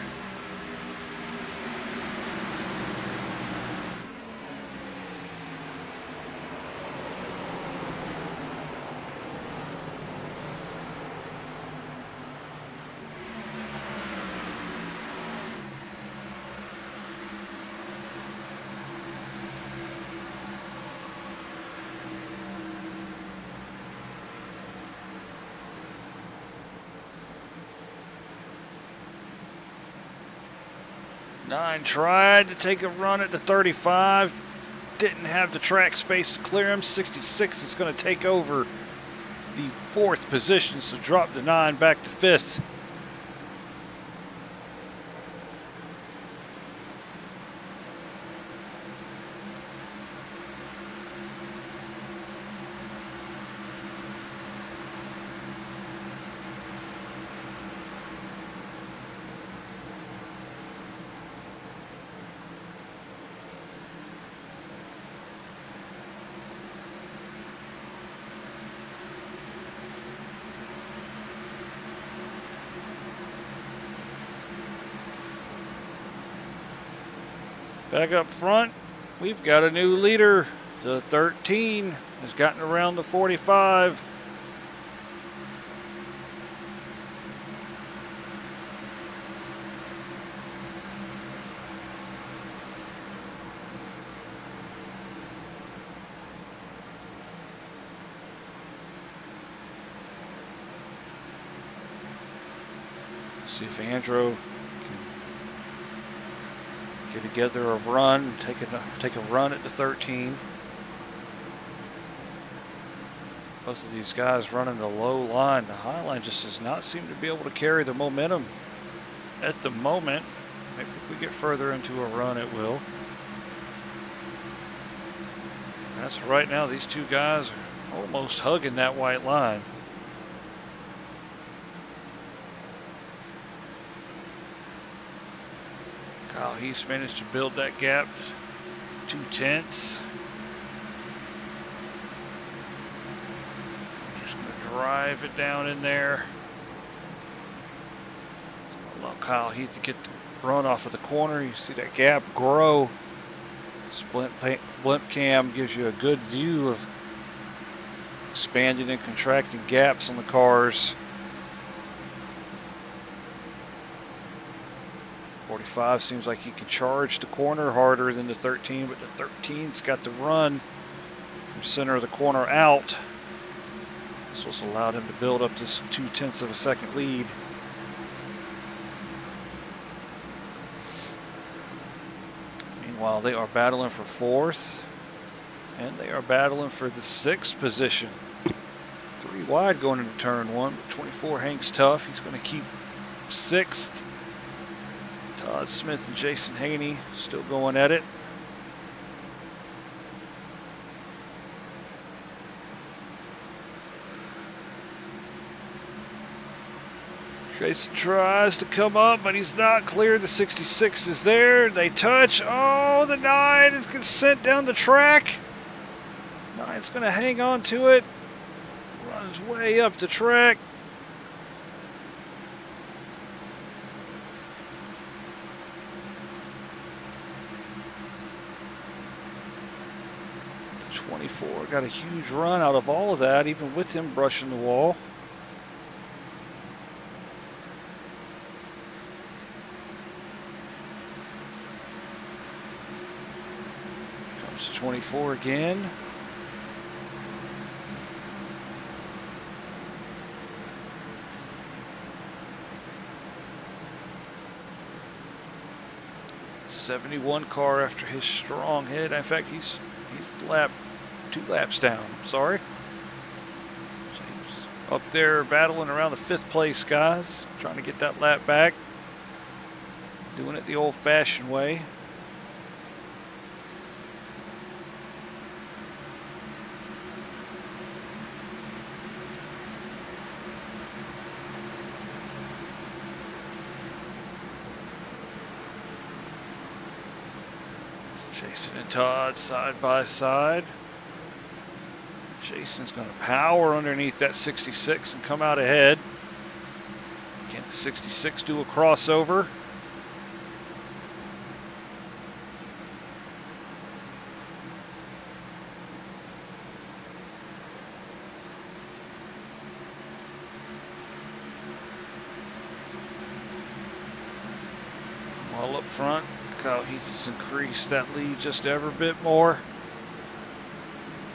Speaker 3: Nine tried to take a run at the 35. Didn't have the track space to clear him. 66 is going to take over the 4th position, so drop the 9 back to 5th. Back up front, we've got a new leader. The 13 has gotten around the 45. See if Andrew get together a run, take a run at the 13. Both of these guys running the low line. The high line just does not seem to be able to carry the momentum at the moment. Maybe if we get further into a run, it will. That's right now, these two guys are almost hugging that white line. Kyle Heath managed to build that gap 2/10. Just gonna drive it down in there. Allow Kyle Heath to get the run off of the corner. You see that gap grow. Blimp cam gives you a good view of expanding and contracting gaps on the cars. 45 seems like he can charge the corner harder than the 13, but the 13's got to run from center of the corner out. This was allowed him to build up this 0.2 of a second lead. Meanwhile, they are battling for 4th, and they are battling for the 6th position. 3 wide going into turn 1, but 24 hangs tough. He's going to keep 6th. Todd Smith and Jason Haney still going at it. Jason tries to come up, but he's not clear. The 66 is there. They touch. Oh, the 9 is getting sent down the track. 9's going to hang on to it. Runs way up the track. The 24 got a huge run out of all of that, even with him brushing the wall. Comes to 24 again. '71 car after his strong hit. In fact, he's 2 laps down. Sorry. James up there battling around the 5th place guys, trying to get that lap back. Doing it the old-fashioned way. Jason and Todd side by side. Jason's going to power underneath that 66 and come out ahead. Can the 66 do a crossover? Well, up front, Kyle Heath has increased that lead just ever bit more.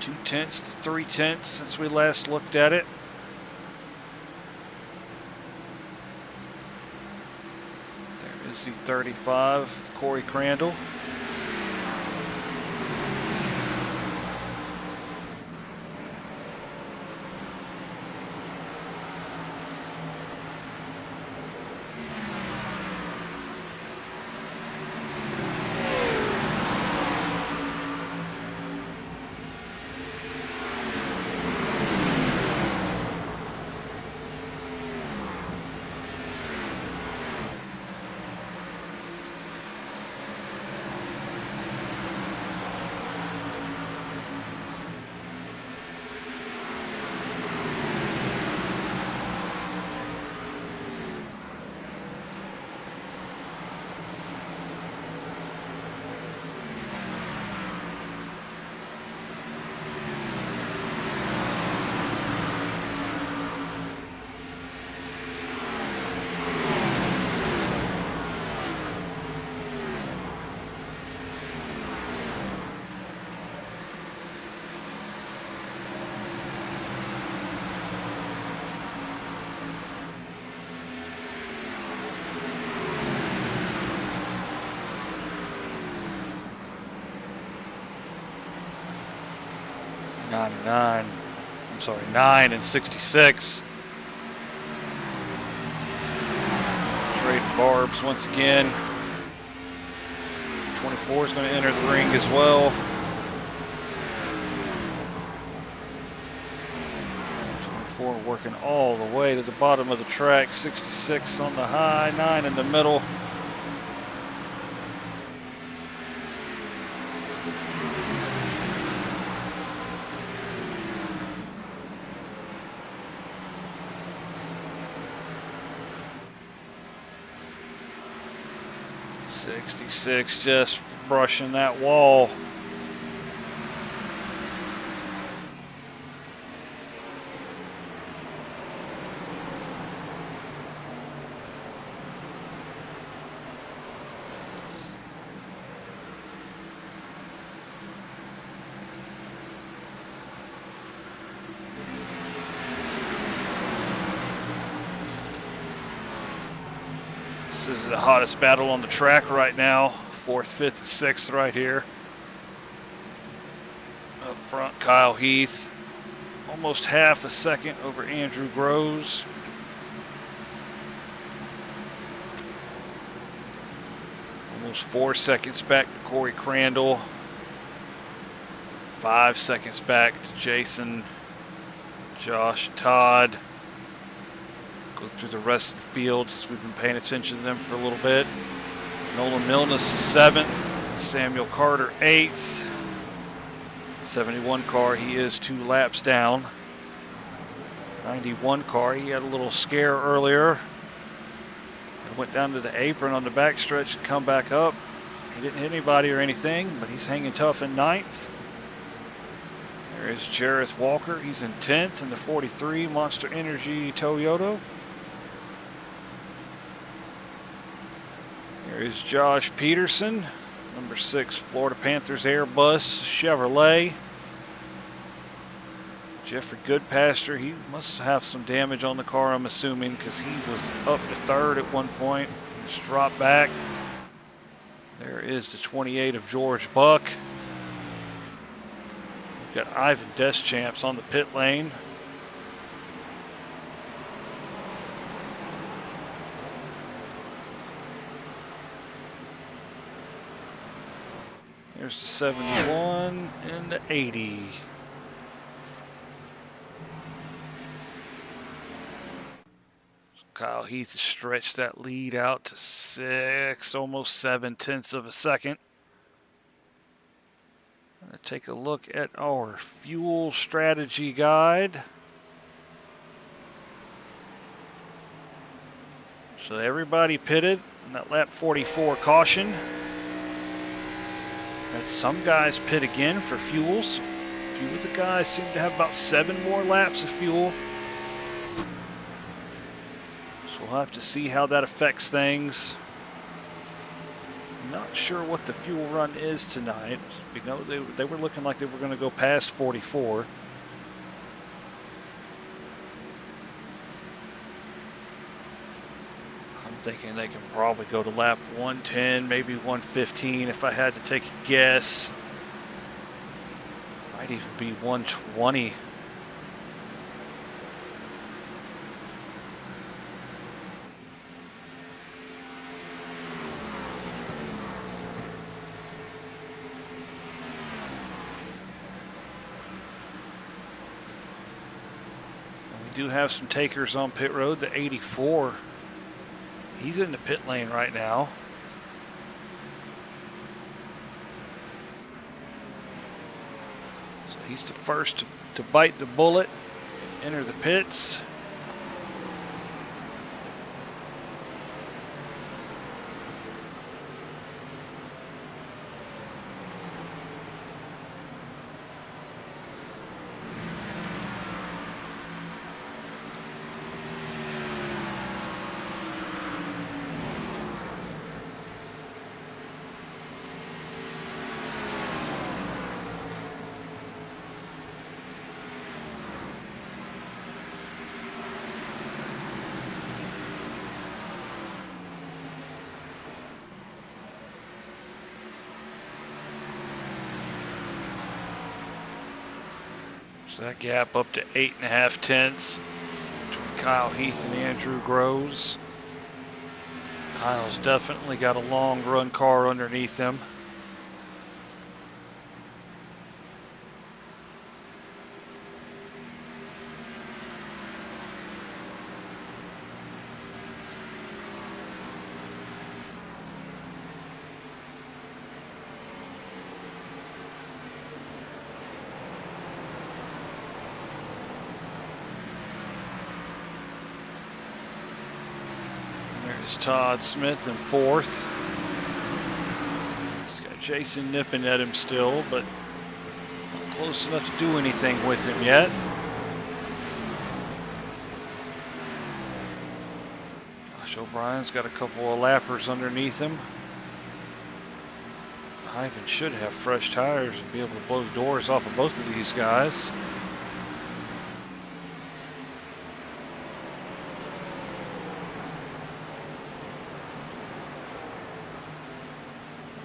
Speaker 3: 2/10 to 3/10 since we last looked at it. There is the 35 of Corey Crandall. I'm sorry, 9 and 66. Trading barbs once again. 24 is going to enter the ring as well. 24 working all the way to the bottom of the track. 66 on the high, 9 in the middle. 66 just brushing that wall. This is the hottest battle on the track right now. 4th, 5th, and 6th right here. Up front, Kyle Heath. Almost half a second over Andrew Groves. Almost 4 seconds back to Corey Crandall. 5 seconds back to Jason, Josh, and Todd. Go through the rest of the field since we've been paying attention to them for a little bit. Nolan Milnes is 7th. Samuel Carter 8th. 71 car, he is 2 laps down. 91 car, he had a little scare earlier. Went down to the apron on the backstretch and come back up. He didn't hit anybody or anything, but he's hanging tough in 9th. There is Jareth Walker, he's in 10th in the 43 Monster Energy Toyota. There is Josh Peterson, number 6 Florida Panthers Airbus Chevrolet. Jeffrey Goodpaster, he must have some damage on the car, I'm assuming, because he was up to 3rd at one point. Just dropped back. There is the 28 of George Buck. We've got Ivan Deschamps on the pit lane. There's the 71 and the 80. Kyle Heath has stretched that lead out to 6, almost 7/10 of a second. I'm going to take a look at our fuel strategy guide. So everybody pitted in that lap 44 caution. Had some guys pit again for fuels. A few of the guys seem to have about 7 more laps of fuel. So we'll have to see how that affects things. Not sure what the fuel run is tonight. We know they were looking like they were going to go past 44. I'm thinking they can probably go to lap 110, maybe 115 if I had to take a guess. Might even be 120. We do have some takers on pit road. The 84. He's in the pit lane right now. So he's the first to bite the bullet, enter the pits. So that gap up to 8.5 tenths between Kyle Heath and Andrew Groves. Kyle's definitely got a long run car underneath him. Todd Smith in 4th. Jason nipping at him still, but not close enough to do anything with him yet. Josh O'Brien's got a couple of lappers underneath him. Ivan should have fresh tires and be able to blow the doors off of both of these guys.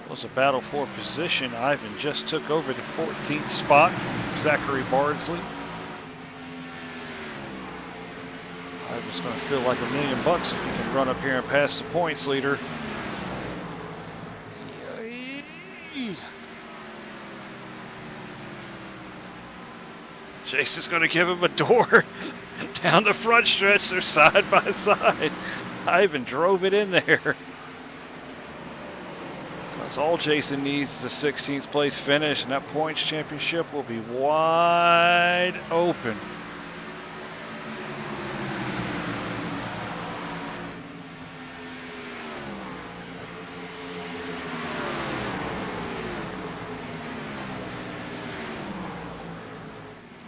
Speaker 3: It was a battle for position. Ivan just took over the 14th spot from Zachary Bardsley. Ivan's going to feel like $1 million if he can run up here and pass the points leader. Jason's going to give him a door down the front stretch. They're side by side. Ivan drove it in there. That's all Jason needs is a 16th place finish, and that points championship will be wide open.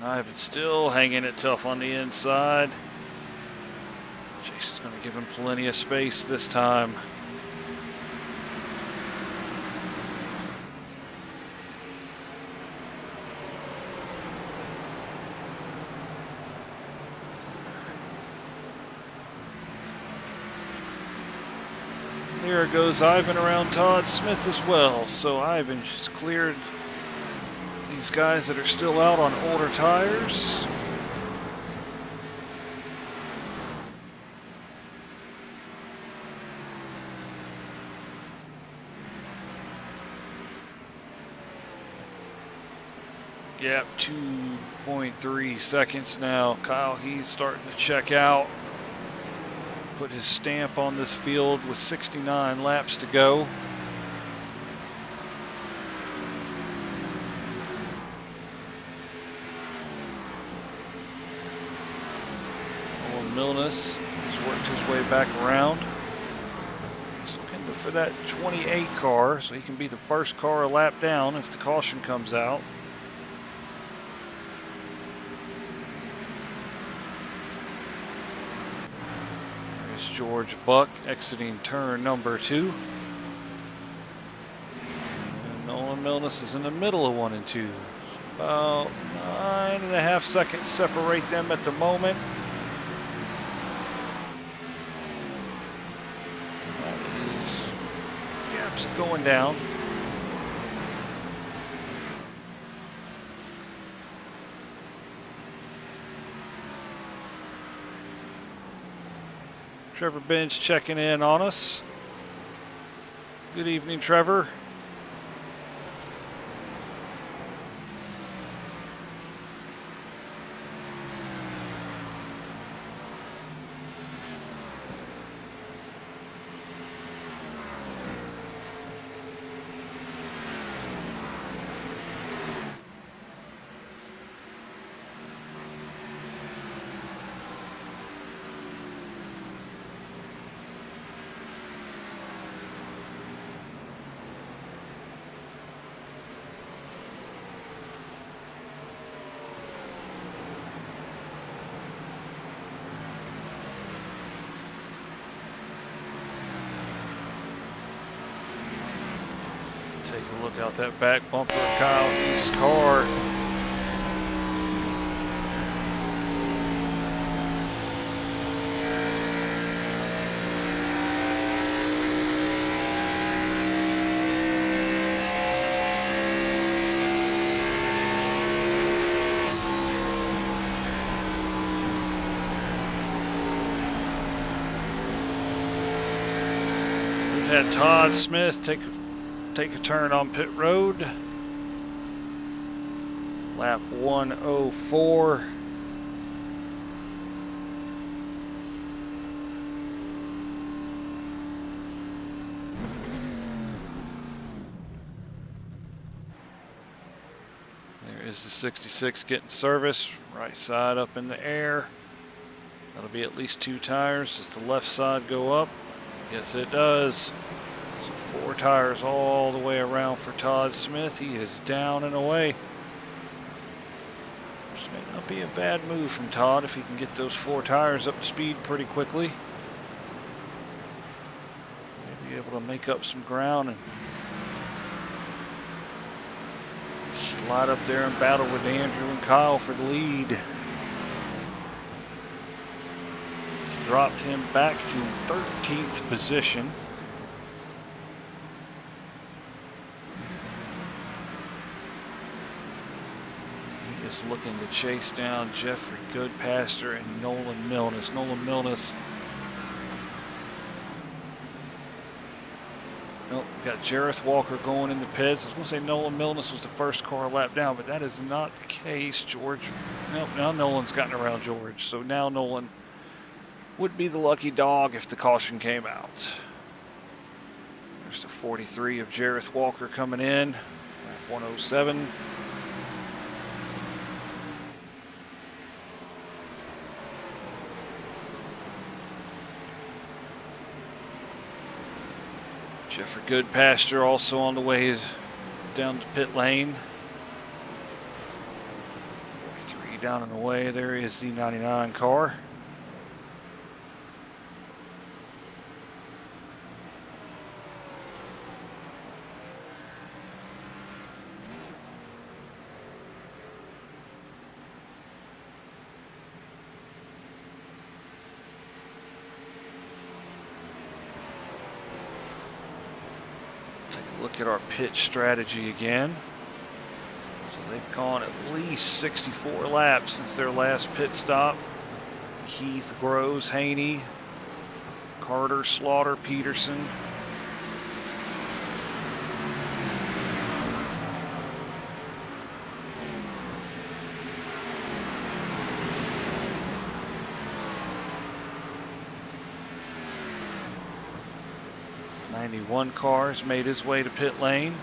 Speaker 3: Ivan still hanging it tough on the inside. Jason's going to give him plenty of space this time. There goes Ivan around Todd Smith as well. So Ivan just cleared these guys that are still out on older tires. Gap 2.3 seconds now. Kyle, he's starting to check out. Put his stamp on this field with 69 laps to go. Milnes has worked his way back around. He's looking for that 28 car so he can be the first car a lap down if the caution comes out. There's George Buck exiting turn number 2. And Nolan Milnes is in the middle of 1 and 2. About 9.5 seconds separate them at the moment. Going down. Trevor Bench checking in on us. Good evening, Trevor. Take a look out that back bumper of Kyle East's car. We've had Todd Smith take a turn on pit road. Lap 104. There is the 66 getting service. Right side up in the air. That'll be at least 2 tires. Does the left side go up? Yes, it does. So 4 tires all the way around for Todd Smith. He is down and away. Which may not be a bad move from Todd if he can get those 4 tires up to speed pretty quickly. Maybe able to make up some ground and slide up there and battle with Andrew and Kyle for the lead. It's dropped him back to 13th position. He is looking to chase down Jeffrey Goodpaster and Nolan Milnes. Nolan Milnes. Nope, got Jareth Walker going in the pits. I was going to say Nolan Milnes was the first car lap down, but that is not the case. George, nope, now Nolan's gotten around George. So now Nolan would be the lucky dog if the caution came out. There's the 43 of Jareth Walker coming in, lap 107. Jeffrey Goodpaster also on the way down to pit lane. 43 down and away. There is the 99 car. Look at our pit strategy again. So they've gone at least 64 laps since their last pit stop. Heath, Groves, Haney, Carter, Slaughter, Peterson. One car has made his way to pit lane.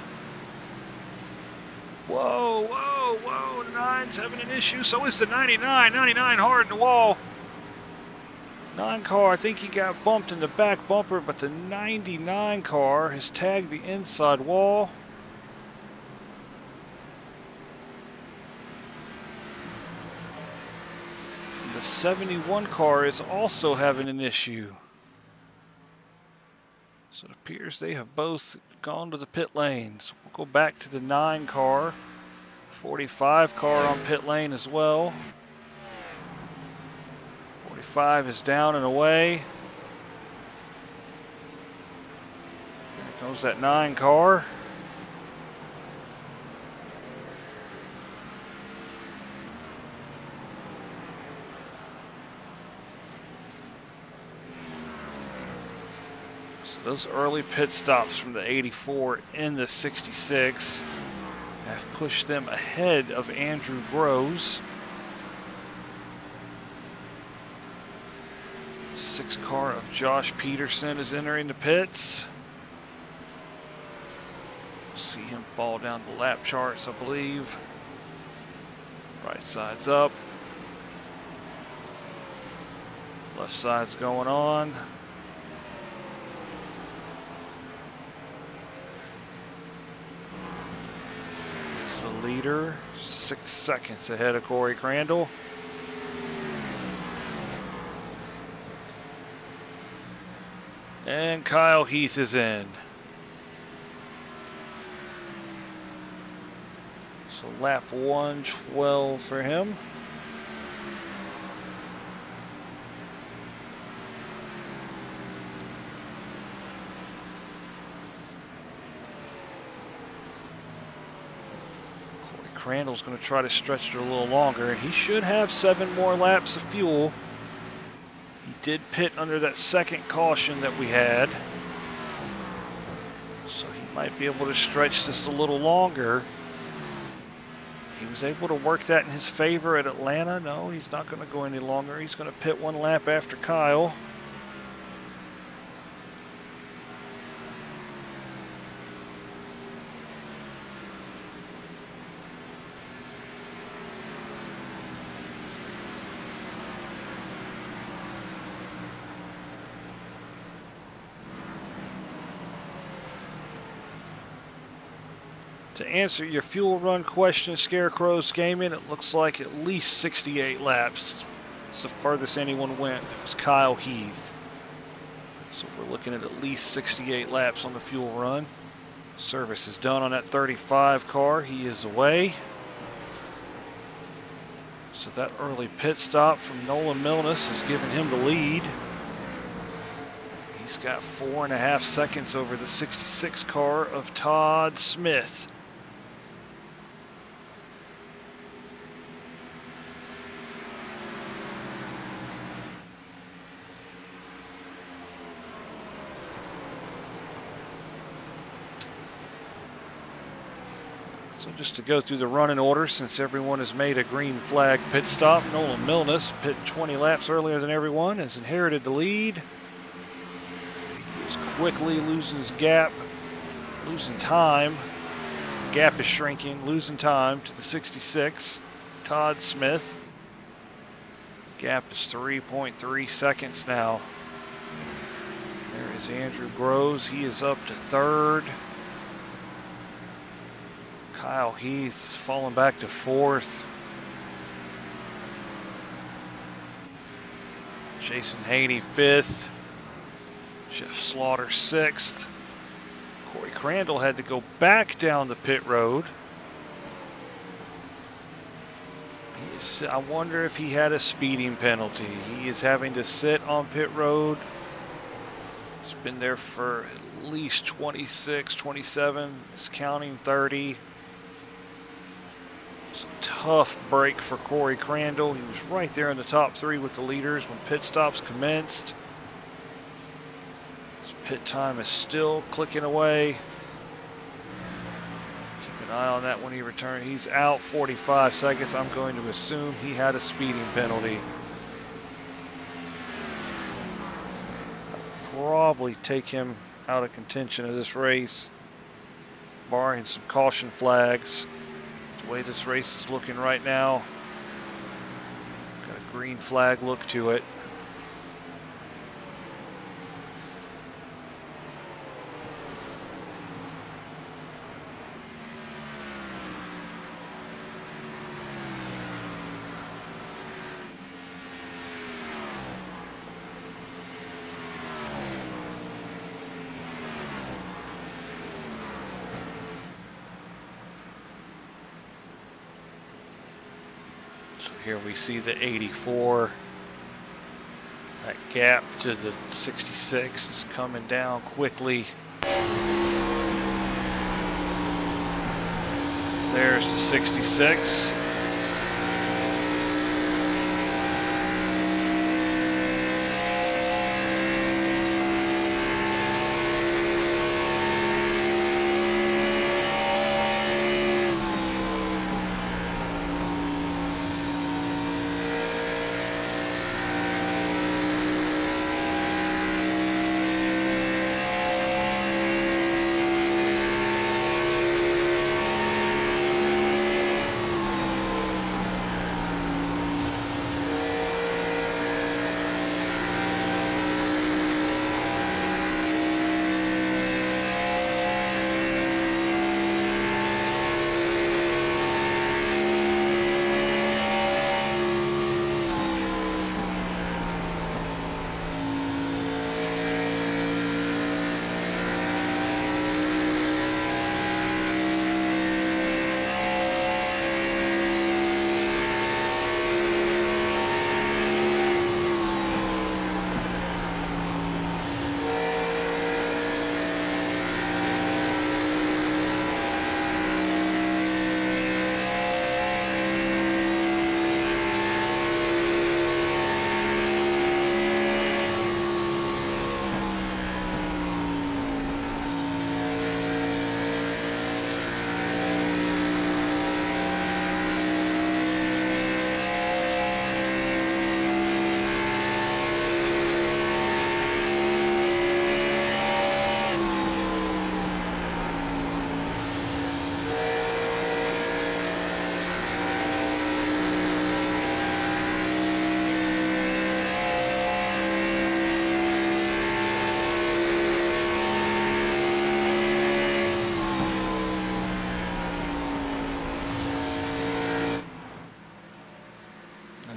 Speaker 3: Whoa, whoa, whoa, 9's having an issue. So is the 99. 99 hard in the wall. 9 car, I think he got bumped in the back bumper, but the 99 car has tagged the inside wall. The 71 car is also having an issue. So it appears they have both gone to the pit lanes. We'll go back to the 9 car. 45 car on pit lane as well. 45 is down and away. There goes that 9 car. Those early pit stops from the 84 in the 66 have pushed them ahead of Andrew Groves. 6 car of Josh Peterson is entering the pits. We'll see him fall down the lap charts, I believe. Right side's up. Left side's going on. Leader, 6 seconds ahead of Corey Crandall. And Kyle Heath is in. So lap 112 for him. Crandall's going to try to stretch it a little longer, and he should have 7 more laps of fuel. He did pit under that second caution that we had, so he might be able to stretch this a little longer. He was able to work that in his favor at Atlanta. No, he's not going to go any longer. He's going to pit 1 lap after Kyle. To answer your fuel run question, Scarecrows Gaming, it looks like at least 68 laps. It's the furthest anyone went. It was Kyle Heath. So we're looking at least 68 laps on the fuel run. Service is done on that 35 car. He is away. So that early pit stop from Nolan Milnes has given him the lead. He's got 4.5 seconds over the 66 car of Todd Smith. So just to go through the running order, since everyone has made a green flag pit stop, Nolan Milnes, pit 20 laps earlier than everyone, has inherited the lead. He is quickly losing his gap, losing time. Gap is shrinking, losing time to the 66, Todd Smith. Gap is 3.3 seconds now. There is Andrew Groves. He is up to third. Kyle Heath falling back to fourth. Jason Haney fifth. Jeff Slaughter sixth. Corey Crandall had to go back down the pit road. I wonder if he had a speeding penalty. He is having to sit on pit road. He's been there for at least 26, 27. It's counting 30. It's a tough break for Corey Crandall. He was right there in the top three with the leaders when pit stops commenced. His pit time is still clicking away. Keep an eye on that when he returns. He's out 45 seconds. I'm going to assume he had a speeding penalty. Probably take him out of contention of this race, barring some caution flags. The way this race is looking right now, got a green flag look to it. Here we see the 84. That gap to the 66 is coming down quickly. There's the 66.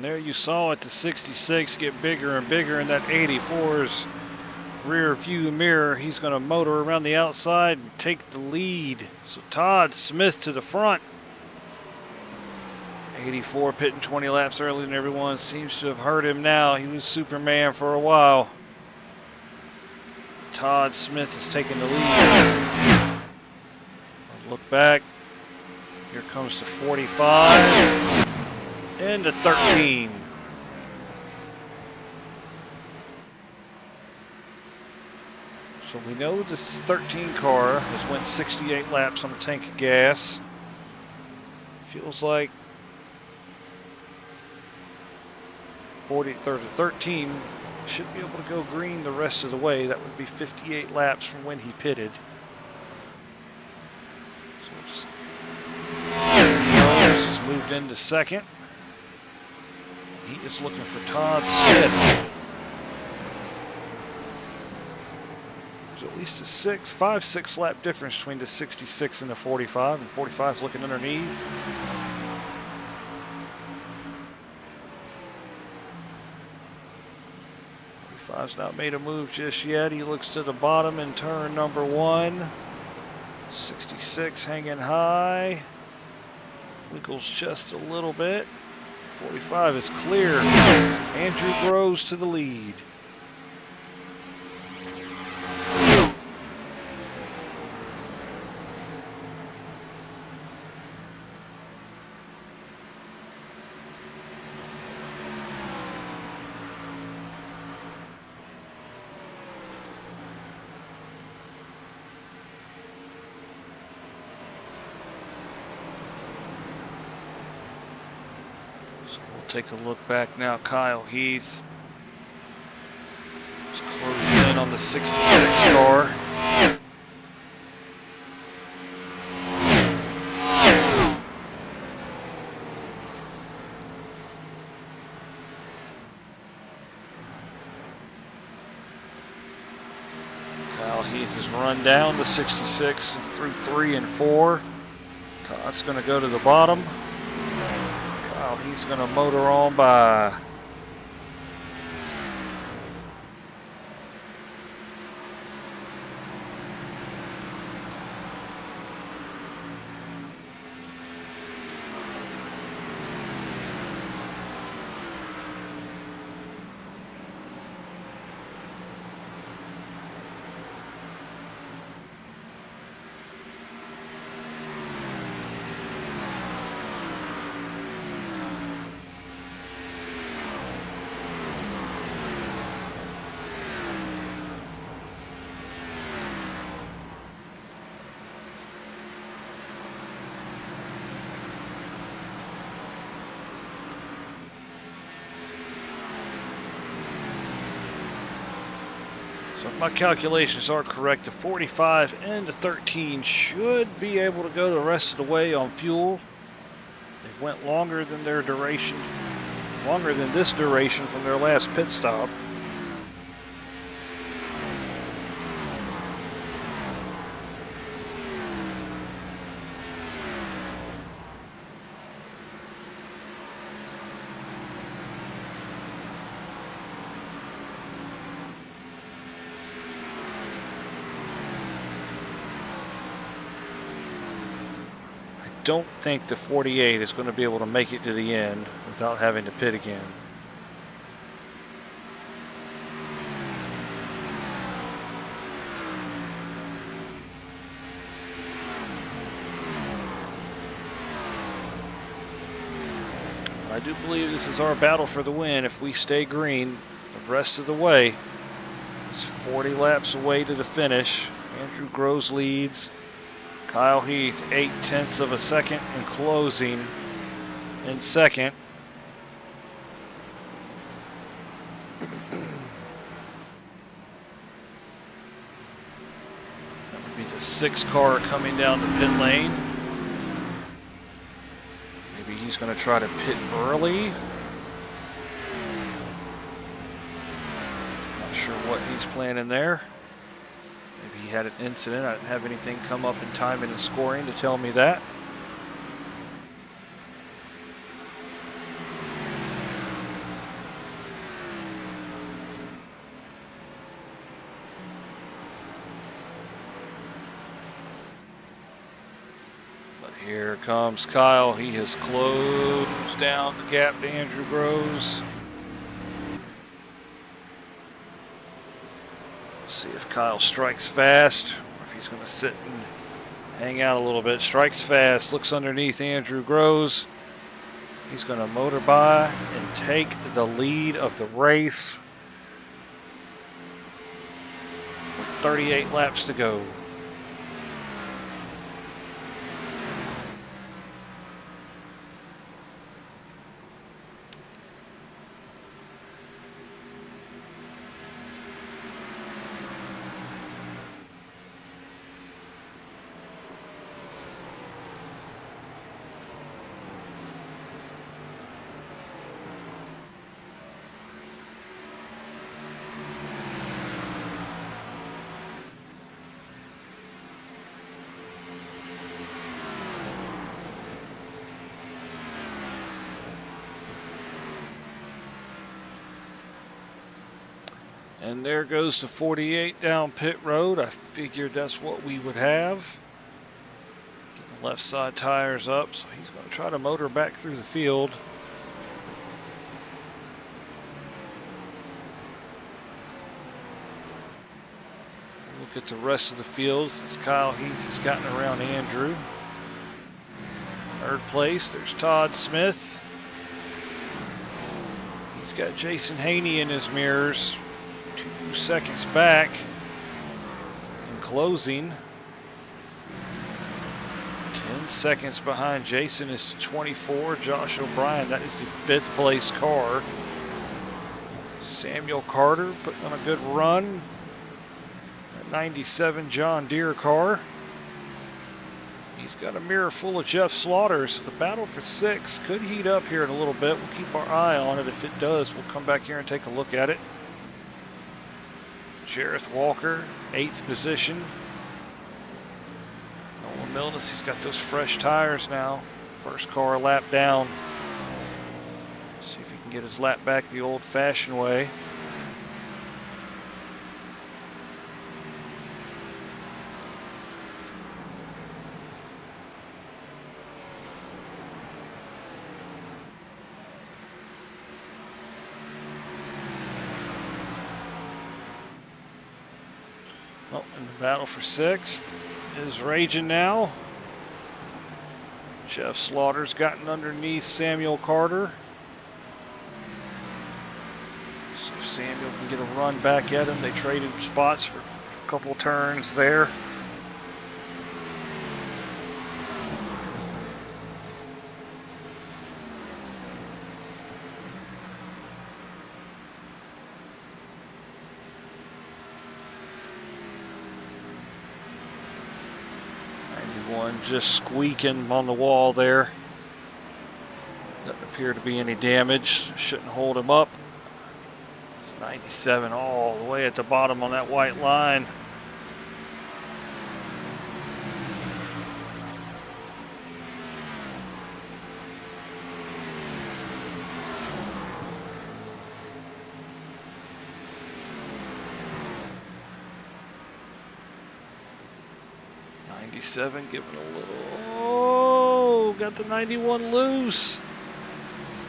Speaker 3: there you saw it, the 66 get bigger and bigger in that 84's rear view mirror. He's going to motor around the outside and take the lead. So Todd Smith to the front. 84 pitting 20 laps earlier than everyone. Seems to have hurt him now. He was Superman for a while. Todd Smith is taking the lead. Look back. Here comes the 45 and the 13. So we know this 13 car has went 68 laps on a tank of gas. Feels like 13 should be able to go green the rest of the way. That would be 58 laps from when he pitted. Rose has moved into second. He is looking for Todd Smith. There's at least a 5-6 lap difference between the 66 and the 45, and 45 is looking underneath. 45's not made a move just yet. He looks to the bottom in turn number 1. 66 hanging high. Wiggles just a little bit. 45 is clear. Andrew Groves to the lead. Take a look back now. Kyle Heath is closing in on the 66 car. Kyle Heath is run down the 66 through 3 and 4. Todd's going to go to the bottom. He's going to motor on by. So if my calculations are correct, the 45 and the 13 should be able to go the rest of the way on fuel. They went longer than their duration, longer than this duration from their last pit stop. Don't think the 48 is going to be able to make it to the end without having to pit again. I do believe this is our battle for the win if we stay green the rest of the way. It's 40 laps away to the finish. Andrew Groves leads. Kyle Heath, 0.8 of a second and closing in second. That would be the 6 car coming down the pit lane. Maybe he's going to try to pit early. Not sure what he's planning there. Maybe he had an incident. I didn't have anything come up in timing and scoring to tell me that. Here comes Kyle. He has closed down the gap to Andrew Groves. See if Kyle strikes fast or if he's going to sit and hang out a little bit. Strikes fast, looks underneath Andrew Groves. He's going to motor by and take the lead of the race with 38 laps to go. And there goes the 48 down pit road. I figured that's what we would have. Get the left side tires up, so he's going to try to motor back through the field. Look at the rest of the field since Kyle Heath has gotten around Andrew. Third place, there's Todd Smith. He's got Jason Haney in his mirrors. 2 seconds back in closing. 10 seconds behind Jason is 24. Josh O'Brien, that is the 5th place car. Samuel Carter putting on a good run. That 97 John Deere car. He's got a mirror full of Jeff Slaughters. The battle for 6 could heat up here in a little bit. We'll keep our eye on it. If it does, we'll come back here and take a look at it. Jareth Walker, 8th position. Nolan Milnes, he's got those fresh tires now. First car lap down. See if he can get his lap back the old-fashioned way. And the battle for 6th is raging now. Jeff Slaughter's gotten underneath Samuel Carter. So Samuel can get a run back at him. They traded spots for a couple turns there. Just squeaking on the wall there. Doesn't appear to be any damage. Shouldn't hold him up. 97 all the way at the bottom on that white line. Giving a little, oh, got the 91 loose.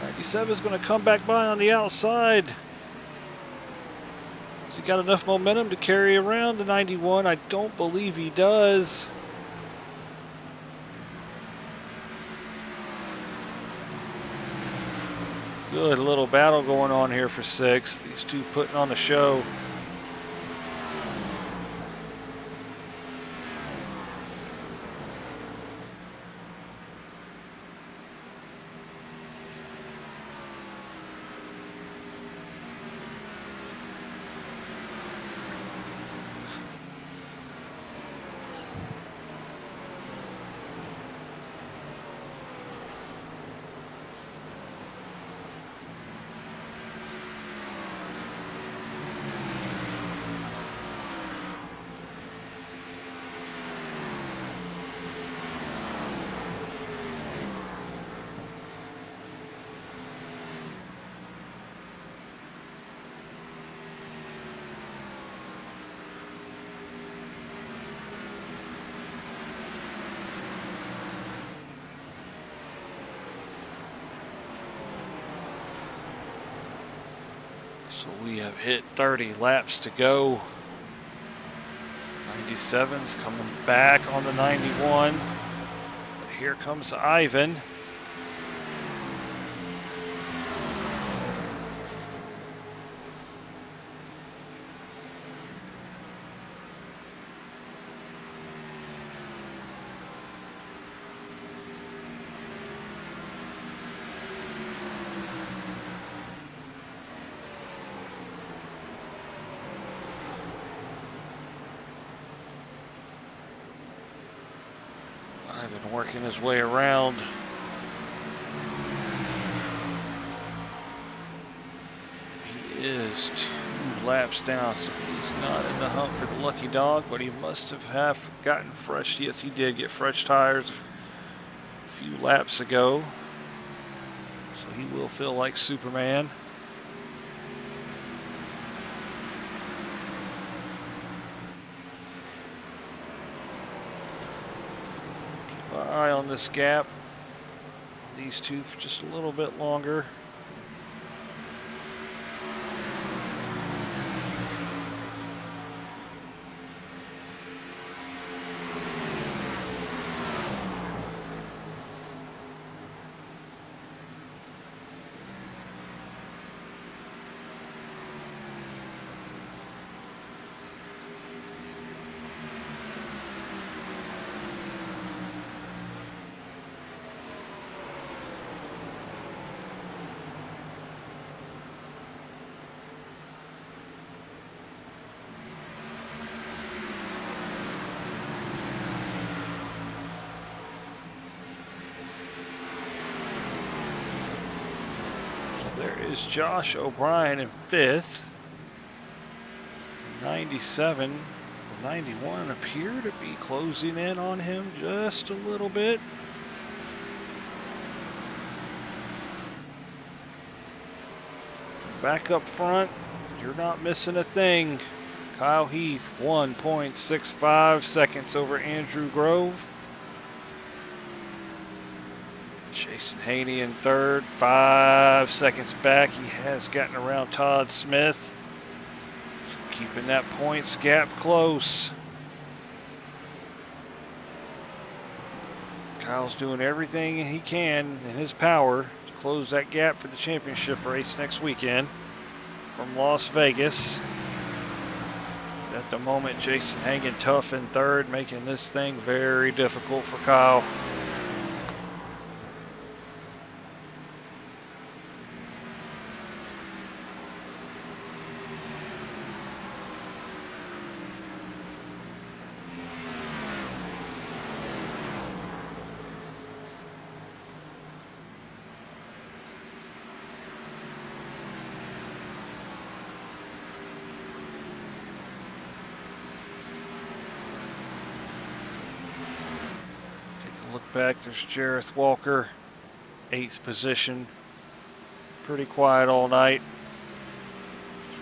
Speaker 3: 97 is going to come back by on the outside. Has he got enough momentum to carry around the 91? I don't believe he does. Good little battle going on here for 6. These two putting on the show. So we have hit 30 laps to go. 97's coming back on the 91. But here comes Ivan. Ivan working his way around. He is 2 laps down, so he's not in the hunt for the lucky dog, but he must have gotten fresh. Yes, he did get fresh tires a few laps ago, so he will feel like Superman. Eye on this gap. These two for just a little bit longer. There is Josh O'Brien in 5th. 97, 91 appear to be closing in on him just a little bit. Back up front, you're not missing a thing. Kyle Heath, 1.65 seconds over Andrew Grove. Jason Haney in 3rd, 5 seconds back. He has gotten around Todd Smith. So keeping that points gap close. Kyle's doing everything he can in his power to close that gap for the championship race next weekend from Las Vegas. At the moment, Jason hanging tough in 3rd, making this thing very difficult for Kyle. Look back, there's Jareth Walker, 8th position. Pretty quiet all night.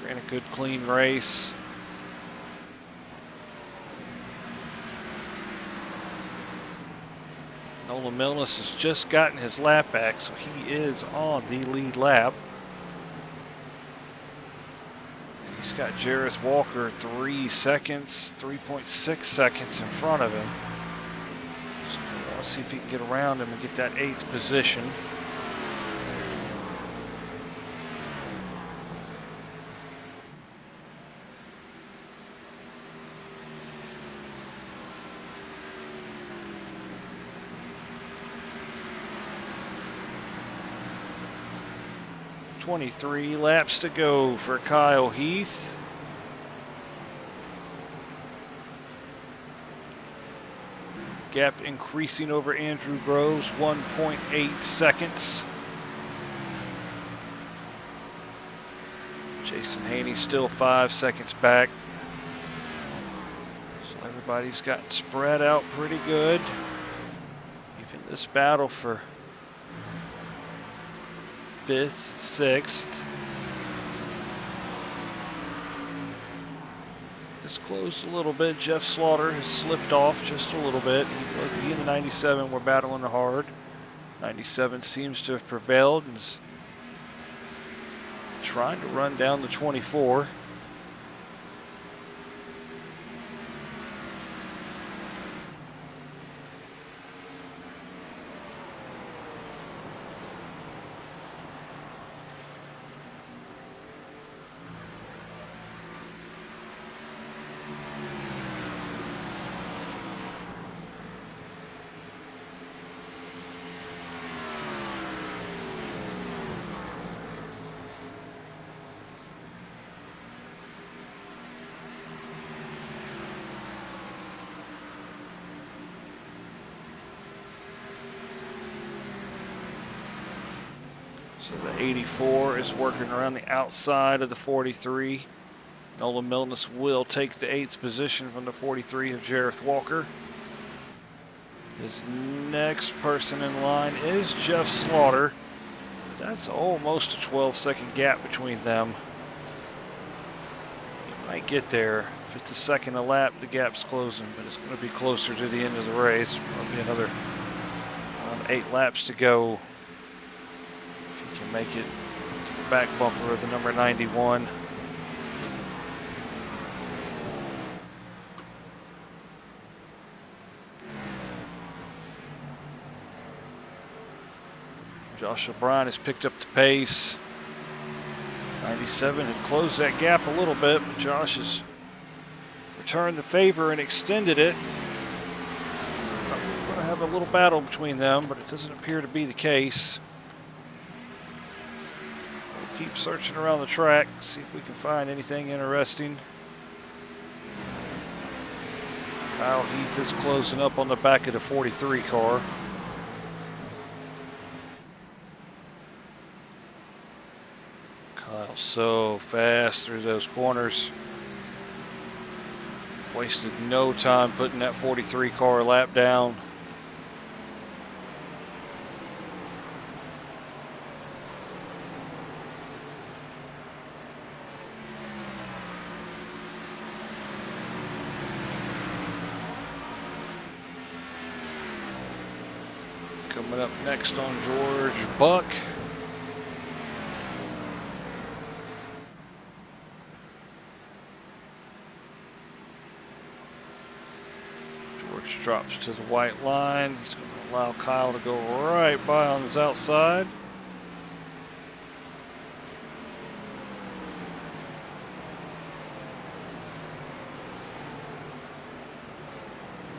Speaker 3: Ran a good clean race. Nolan Milnes has just gotten his lap back, so he is on the lead lap. And he's got Jareth Walker 3 seconds, 3.6 seconds in front of him. See if he can get around him and get that 8th position. "23 laps to go for Kyle Heath. Gap increasing over Andrew Groves, 1.8 seconds. Jason Haney still 5 seconds back. So everybody's gotten spread out pretty good. Even this battle for 5th, 6th. It's closed a little bit. Jeff Slaughter has slipped off just a little bit. He and the 97 were battling hard. 97 seems to have prevailed and is trying to run down the 24. So the 84 is working around the outside of the 43. Nolan Milnes will take the 8th position from the 43 of Jareth Walker. His next person in line is Jeff Slaughter. That's almost a 12-second gap between them. He might get there. If it's a second a lap, the gap's closing, but it's going to be closer to the end of the race. Probably another 8 laps to go. If he can make it to the back bumper of the number 91. Josh O'Brien has picked up the pace. 97 had closed that gap a little bit, but Josh has returned the favor and extended it. Thought we were going to have a little battle between them, but it doesn't appear to be the case. We'll keep searching around the track, see if we can find anything interesting. Kyle Heath is closing up on the back of the 43 car. Kyle so fast through those corners. Wasted no time putting that 43 car lap down. Coming up next on George Buck. George drops to the white line. He's going to allow Kyle to go right by on his outside.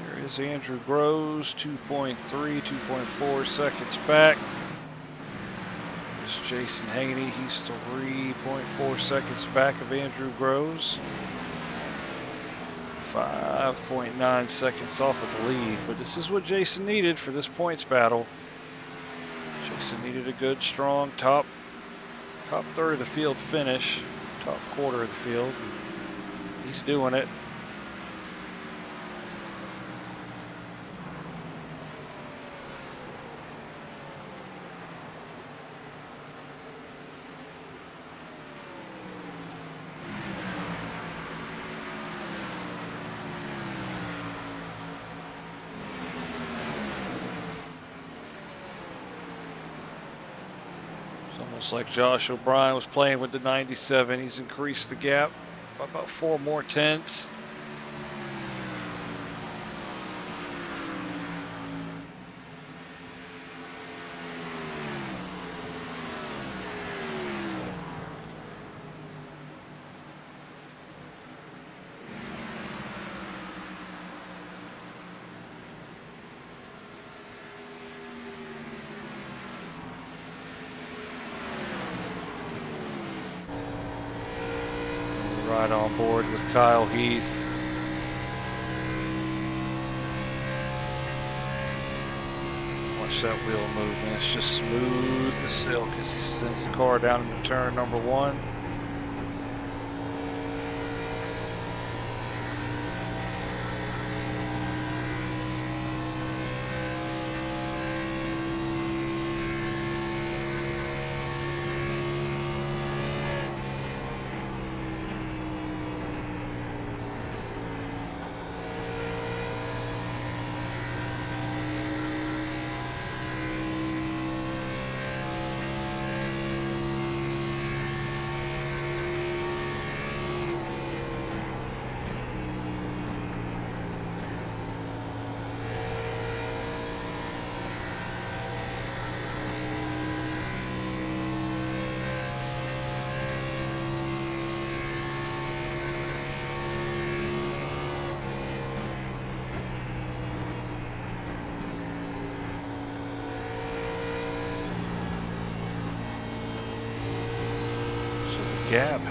Speaker 3: Here is Andrew Groves, 2.3, 2.4 seconds back. There's Jason Haney. He's 3.4 seconds back of Andrew Groves. 5.9 seconds off of the lead, but this is what Jason needed for this points battle. Jason needed a good, strong top third of the field finish, top quarter of the field. He's doing it. Almost like Josh O'Brien was playing with the 97. He's increased the gap by about 4 more tenths. Right on board with Kyle Heath. Watch that wheel move, man. It's just smooth as silk as he sends the car down into turn number 1.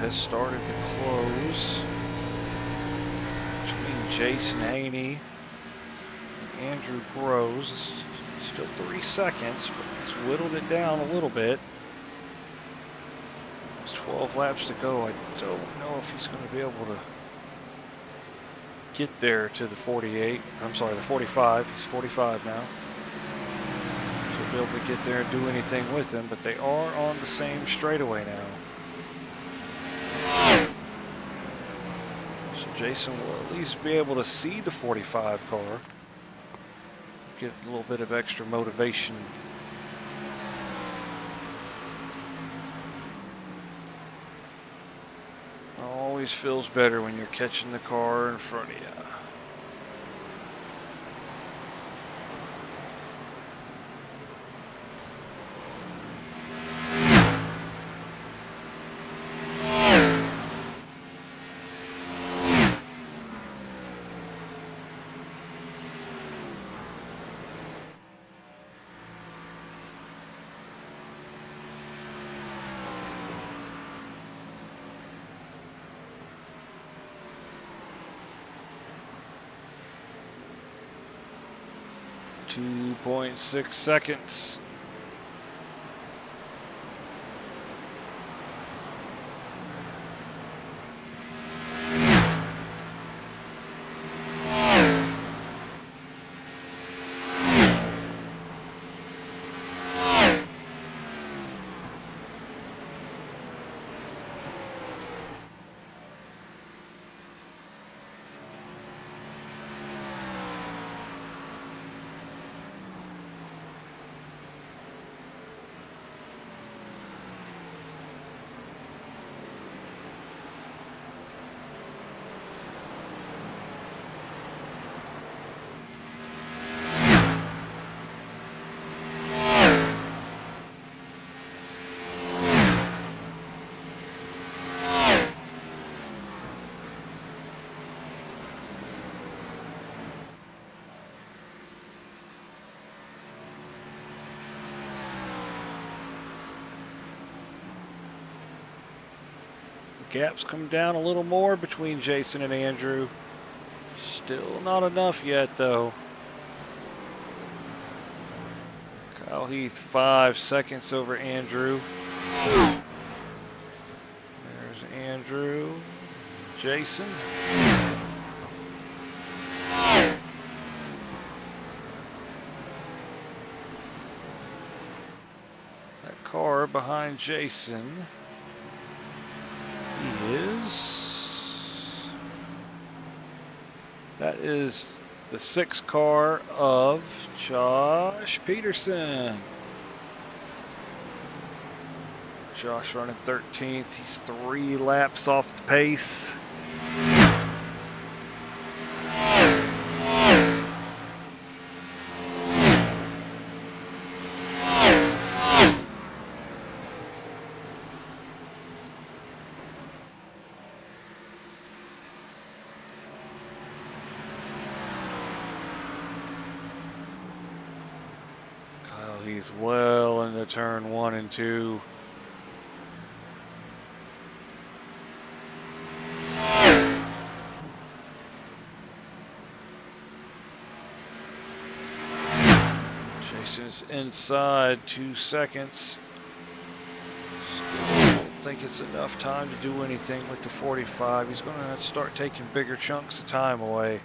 Speaker 3: has started to close between Jason Haney and Andrew Groves. It's still 3 seconds, but he's whittled it down a little bit. There's 12 laps to go. I don't know if he's going to be able to get there to the 48. I'm sorry, the 45. He's 45 now. If he'll be able to get there and do anything with him, but they are on the same straightaway now. So Jason will at least be able to see the 45 car. Get a little bit of extra motivation. Always feels better when you're catching the car in front of you. .6 seconds. Gaps come down a little more between Jason and Andrew. Still not enough yet, though. Kyle Heath 5 seconds over Andrew. There's Andrew. Jason. That car behind Jason that is the 6th car of Josh Peterson. Josh running 13th. He's 3 laps off the pace. He's well into turn 1 and 2. Jason's inside 2 seconds. Still don't think it's enough time to do anything with the 45. He's going to have to start taking bigger chunks of time away.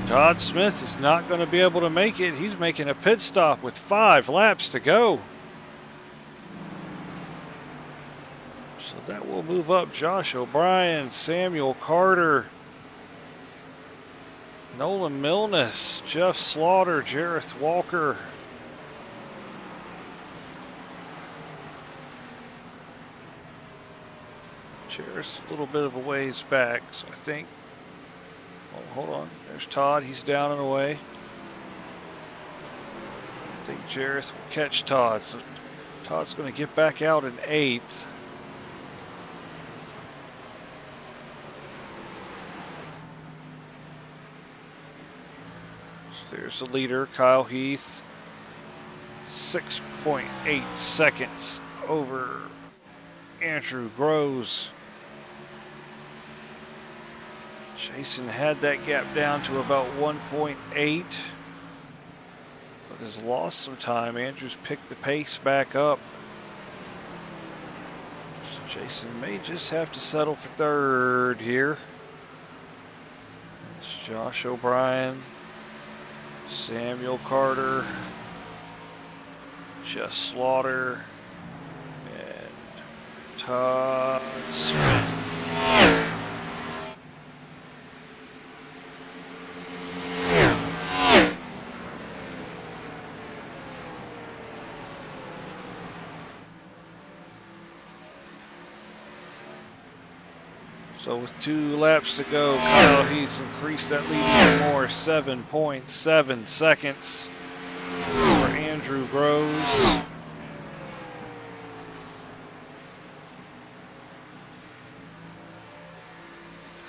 Speaker 3: Todd Smith is not going to be able to make it. He's making a pit stop with 5 laps to go. So that will move up Josh O'Brien, Samuel Carter, Nolan Milnes, Jeff Slaughter, Jareth Walker. Jareth's a little bit of a ways back, so I think. Oh, hold on. There's Todd. He's down and away. I think Jareth will catch Todd. So Todd's going to get back out in 8th. So there's the leader, Kyle Heath. 6.8 seconds over Andrew Groves. Jason had that gap down to about 1.8, but has lost some time. Andrew's picked the pace back up. So Jason may just have to settle for third here. It's Josh O'Brien, Samuel Carter, Jeff Slaughter, and Todd Smith. So with 2 laps to go, Kyle Heath increased that lead even more, 7.7 seconds for Andrew Groves.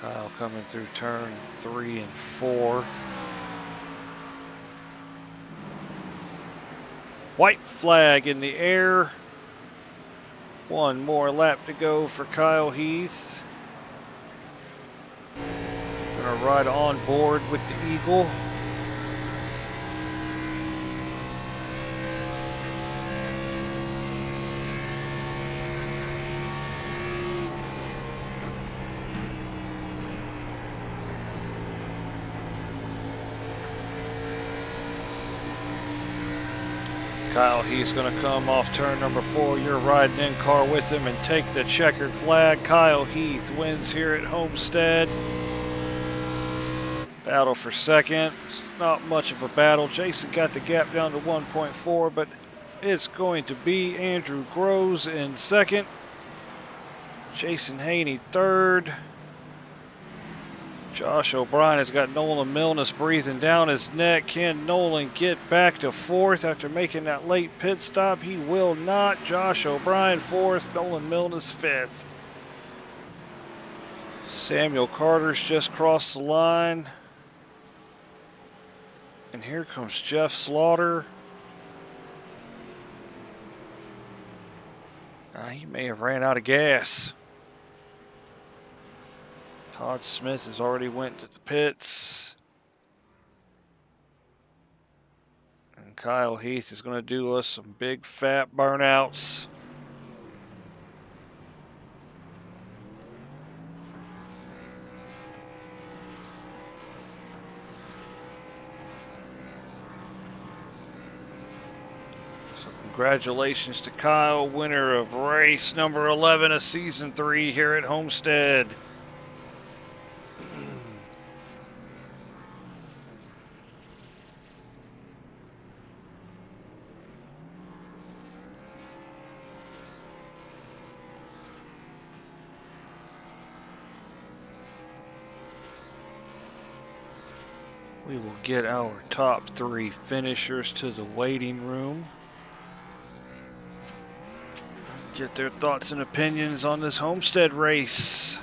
Speaker 3: Kyle coming through turn 3 and 4. White flag in the air. 1 more lap to go for Kyle Heath. Gonna ride on board with the Eagle. Kyle Heath's going to come off turn number 4. You're riding in car with him and take the checkered flag. Kyle Heath wins here at Homestead. Battle for second. Not much of a battle. Jason got the gap down to 1.4, but it's going to be Andrew Groves in second. Jason Haney third. Josh O'Brien has got Nolan Milnes breathing down his neck. Can Nolan get back to fourth after making that late pit stop? He will not. Josh O'Brien fourth, Nolan Milnes fifth. Samuel Carter's just crossed the line. And here comes Jeff Slaughter. He may have ran out of gas. Todd Smith has already went to the pits. And Kyle Heath is going to do us some big fat burnouts. So congratulations to Kyle, winner of race number 11 of season 3 here at Homestead. We will get our top 3 finishers to the waiting room. Get their thoughts and opinions on this Homestead race.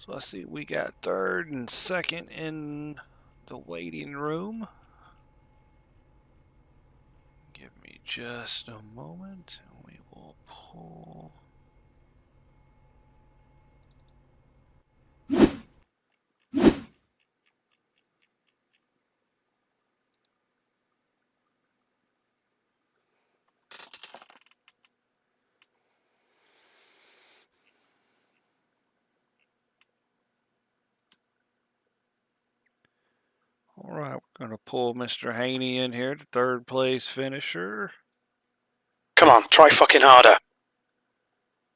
Speaker 3: So I see we got third and second in the waiting room. Give me just a moment and we will pull. All right, we're going to pull Mr. Haney in here, the third place finisher.
Speaker 4: Come on, try fucking harder.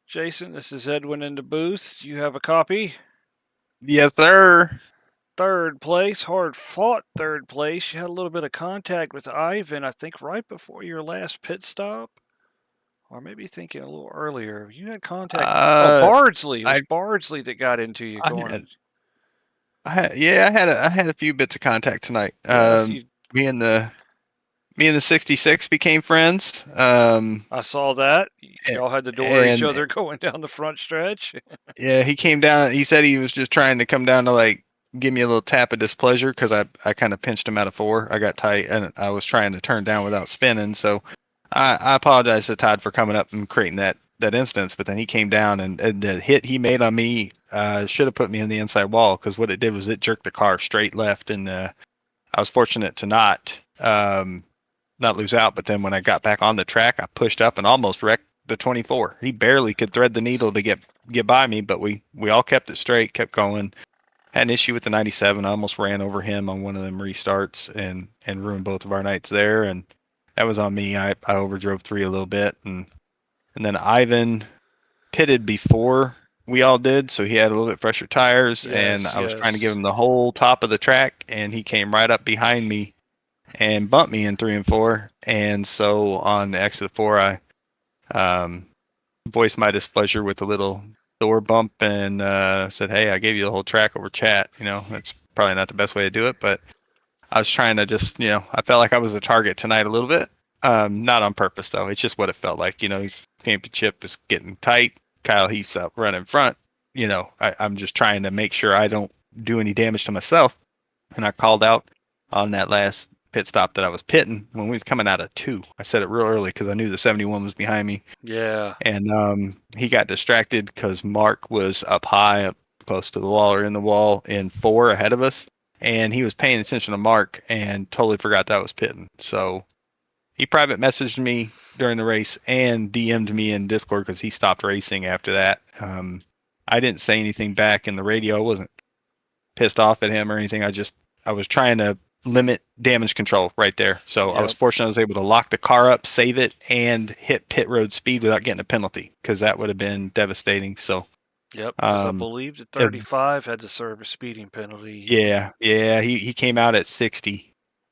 Speaker 3: Jason, this is Edwin in the booth. You have a copy.
Speaker 2: Yes, sir.
Speaker 3: Third place, hard fought third place. You had a little bit of contact with Ivan, I think, right before your last pit stop. Or maybe thinking a little earlier. You had contact. Bardsley. It was Bardsley that got into you going.
Speaker 2: I had a few bits of contact tonight. Me and the 66 became friends.
Speaker 3: I saw that. Y'all had to door each other going down the front stretch.
Speaker 2: Yeah, he came down. He said he was just trying to come down to like give me a little tap of displeasure because I kind of pinched him out of 4. I got tight and I was trying to turn down without spinning. So I apologize to Todd for coming up and creating that instance. But then he came down and the hit he made on me should have put me in the inside wall because what it did was it jerked the car straight left, and I was fortunate to not lose out. But then when I got back on the track, I pushed up and almost wrecked the 24. He barely could thread the needle to get by me, but we all kept it straight, kept going. Had an issue with the 97. I almost ran over him on one of them restarts and ruined both of our nights there. And that was on me. I overdrove 3 a little bit, and then Ivan pitted before we all did, so he had a little bit fresher tires. And I was trying to give him the whole top of the track, and he came right up behind me and bumped me in 3 and 4. And so on the exit of 4, I voiced my displeasure with a little door bump and said, "Hey, I gave you the whole track over chat." That's probably not the best way to do it, but I was trying to just, I felt like I was a target tonight a little bit. Not on purpose though. It's just what it felt like. His championship is getting tight. Kyle Heath's up running front. I'm just trying to make sure I don't do any damage to myself. And I called out on that last pit stop that I was pitting when we was coming out of 2. I said it real early because I knew the 71 was behind me.
Speaker 3: Yeah.
Speaker 2: And he got distracted because Mark was up high, up close to the wall or in the wall in 4 ahead of us. And he was paying attention to Mark and totally forgot that I was pitting. So he private messaged me during the race and DM'd me in Discord because he stopped racing after that. I didn't say anything back in the radio. I wasn't pissed off at him or anything. I was trying to limit damage control right there. So I was fortunate I was able to lock the car up, save it, and hit pit road speed without getting a penalty because that would have been devastating. So
Speaker 3: yep, I believe that 35 had to serve a speeding penalty.
Speaker 2: Yeah, he came out at 60.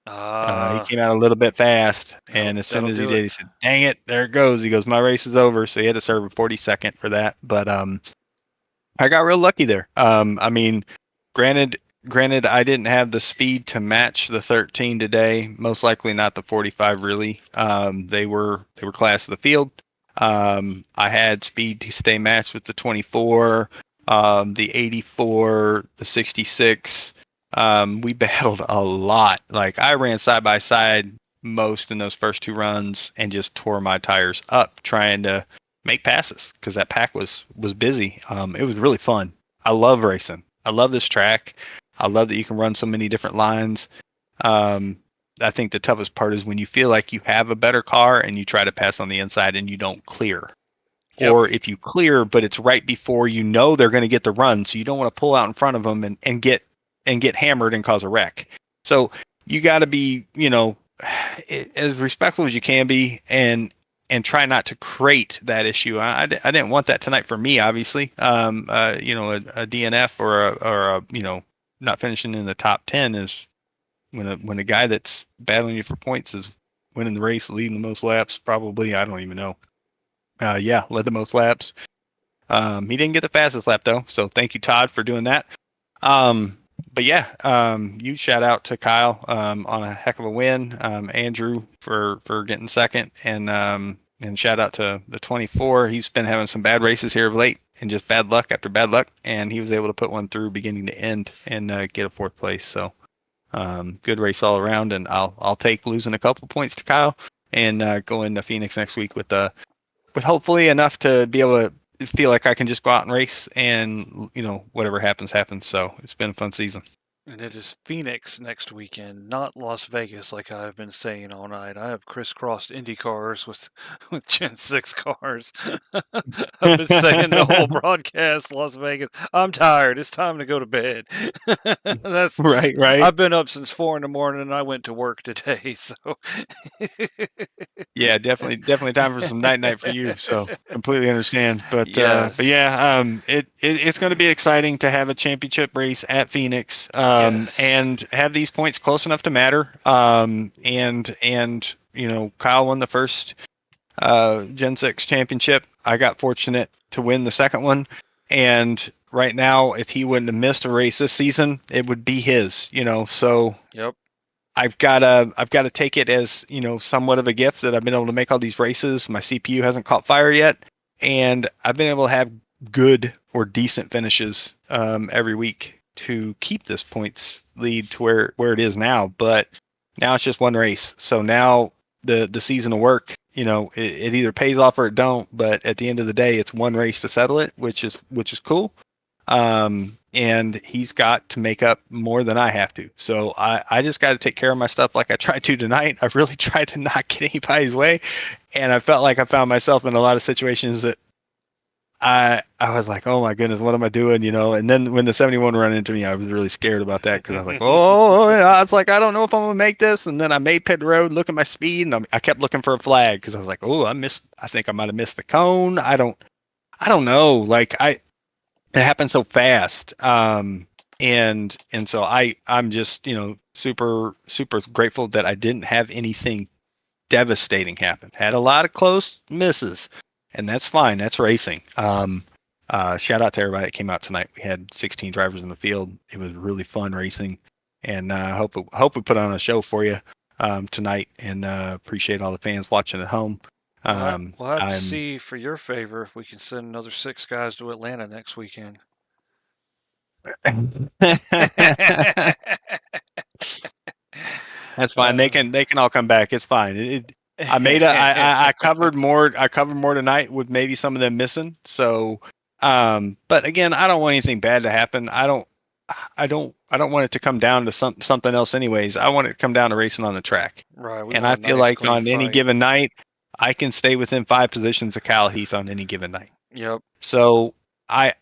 Speaker 2: He came out a little bit fast, and as soon as he did, he said, "Dang it, there it goes." He goes, "My race is over." So he had to serve a 42nd for that. But I got real lucky there. Granted, I didn't have the speed to match the 13 today. Most likely not the 45. Really, they were class of the field. I had speed to stay matched with the 24, the 84, the 66. We battled a lot. Like I ran side by side most in those first 2 runs and just tore my tires up trying to make passes because that pack was busy. It was really fun. I love racing. I love this track. I love that you can run so many different lines. I think the toughest part is when you feel like you have a better car and you try to pass on the inside and you don't clear. Yep. Or if you clear, but it's right before they're going to get the run, so you don't want to pull out in front of them and get hammered and cause a wreck. So you got to be, as respectful as you can be and try not to create that issue. I didn't want that tonight for me, obviously. A DNF or a not finishing in the top 10 is when a guy that's battling you for points is winning the race, leading the most laps, probably. I don't even know. Led the most laps. He didn't get the fastest lap though, so thank you, Todd, for doing that. Huge shout out to Kyle on a heck of a win. Andrew for getting second, and shout out to the 24. He's been having some bad races here of late, and just bad luck after bad luck, and he was able to put one through beginning to end and get a 4th place. So good race all around, and I'll take losing a couple points to Kyle and go into Phoenix next week with hopefully enough to be able to feel like I can just go out and race and whatever happens. So it's been a fun season.
Speaker 3: And it is Phoenix next weekend, not Las Vegas, like I've been saying all night. I have crisscrossed Indy cars with Gen 6 cars. I've been saying the whole broadcast, Las Vegas. I'm tired. It's time to go to bed. That's
Speaker 2: Right, right.
Speaker 3: I've been up since 4 in the morning and I went to work today. So
Speaker 2: Yeah, definitely time for some night for you. So completely understand. But
Speaker 3: Yes.
Speaker 2: yeah, it's going to be exciting to have a championship race at Phoenix,
Speaker 3: Yes.
Speaker 2: and have these points close enough to matter. And you know, Kyle won the first Gen 6 championship. I got fortunate to win the second one, and right now, if he wouldn't have missed a race this season, it would be his. You know, so
Speaker 3: Yep.
Speaker 2: I've got to take it as, you know, somewhat of a gift that I've been able to make all these races. My CPU hasn't caught fire yet, and I've been able to have good or decent finishes every week to keep this points lead to where it is now. But now it's just one race, so now the season of work, you know, it either pays off or it don't. But at the end of the day, it's one race to settle it, which is cool. And he's got to make up more than I have to. So I just got to take care of my stuff like I tried to tonight. I really tried to not get anybody's way. And I felt like I found myself in a lot of situations that I was like, oh my goodness, what am I doing? You know, and then when the 71 ran into me, I was really scared about that because I was like, oh, I was like, I don't know if I'm going to make this. And then I made pit road, look at my speed, and I kept looking for a flag because I was like, oh, I think I might have missed the cone. I don't know. Like it happened so fast. And so I'm just, you know, super grateful that I didn't have anything devastating happen. Had a lot of close misses, and that's fine. That's racing. Shout out to everybody that came out tonight. We had 16 drivers in the field. It was really fun racing, and hope we put on a show for you tonight, and appreciate all the fans watching at home.
Speaker 3: We'll have to see for your favor if we can send another 6 guys to Atlanta next weekend.
Speaker 2: That's fine. They can all come back. It's fine. I covered more tonight with maybe some of them missing. So, but again, I don't want anything bad to happen. I don't want it to come down to something else anyways. I want it to come down to racing on the track.
Speaker 3: Right.
Speaker 2: And I feel like on any given night, I can stay within 5 positions of Kyle Heath on any given night.
Speaker 3: Yep.
Speaker 2: So I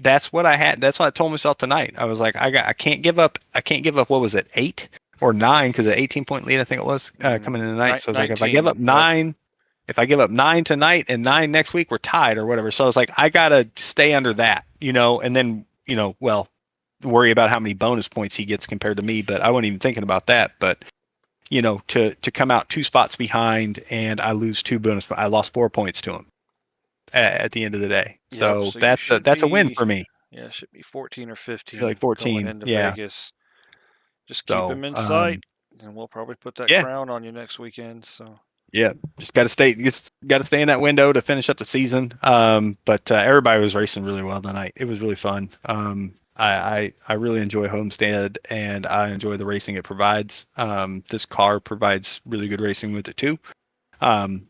Speaker 2: that's what I had. That's what I told myself tonight. I was like, I can't give up. What was it, 8 or 9? Because the 18-point lead, I think it was coming in the night. So I was like, if I give up 9, if I give up 9 tonight and 9 next week, we're tied or whatever. So I was like, I gotta stay under that, you know, and then, you know, well, worry about how many bonus points he gets compared to me. But I wasn't even thinking about that. But you know, to come out 2 spots behind and I lose 2 bonus. I lost 4 points to him at the end of the day. So, that's a win for me.
Speaker 3: Yeah, it should be 14 or 15.
Speaker 2: Like 14.
Speaker 3: Going into
Speaker 2: yeah.
Speaker 3: Vegas. Just keep him in sight, and we'll probably put that crown on you next weekend. So.
Speaker 2: Yeah, just got to stay in that window to finish up the season. But everybody was racing really well tonight. It was really fun. I really enjoy Homestead, and I enjoy the racing it provides. This car provides really good racing with it too. And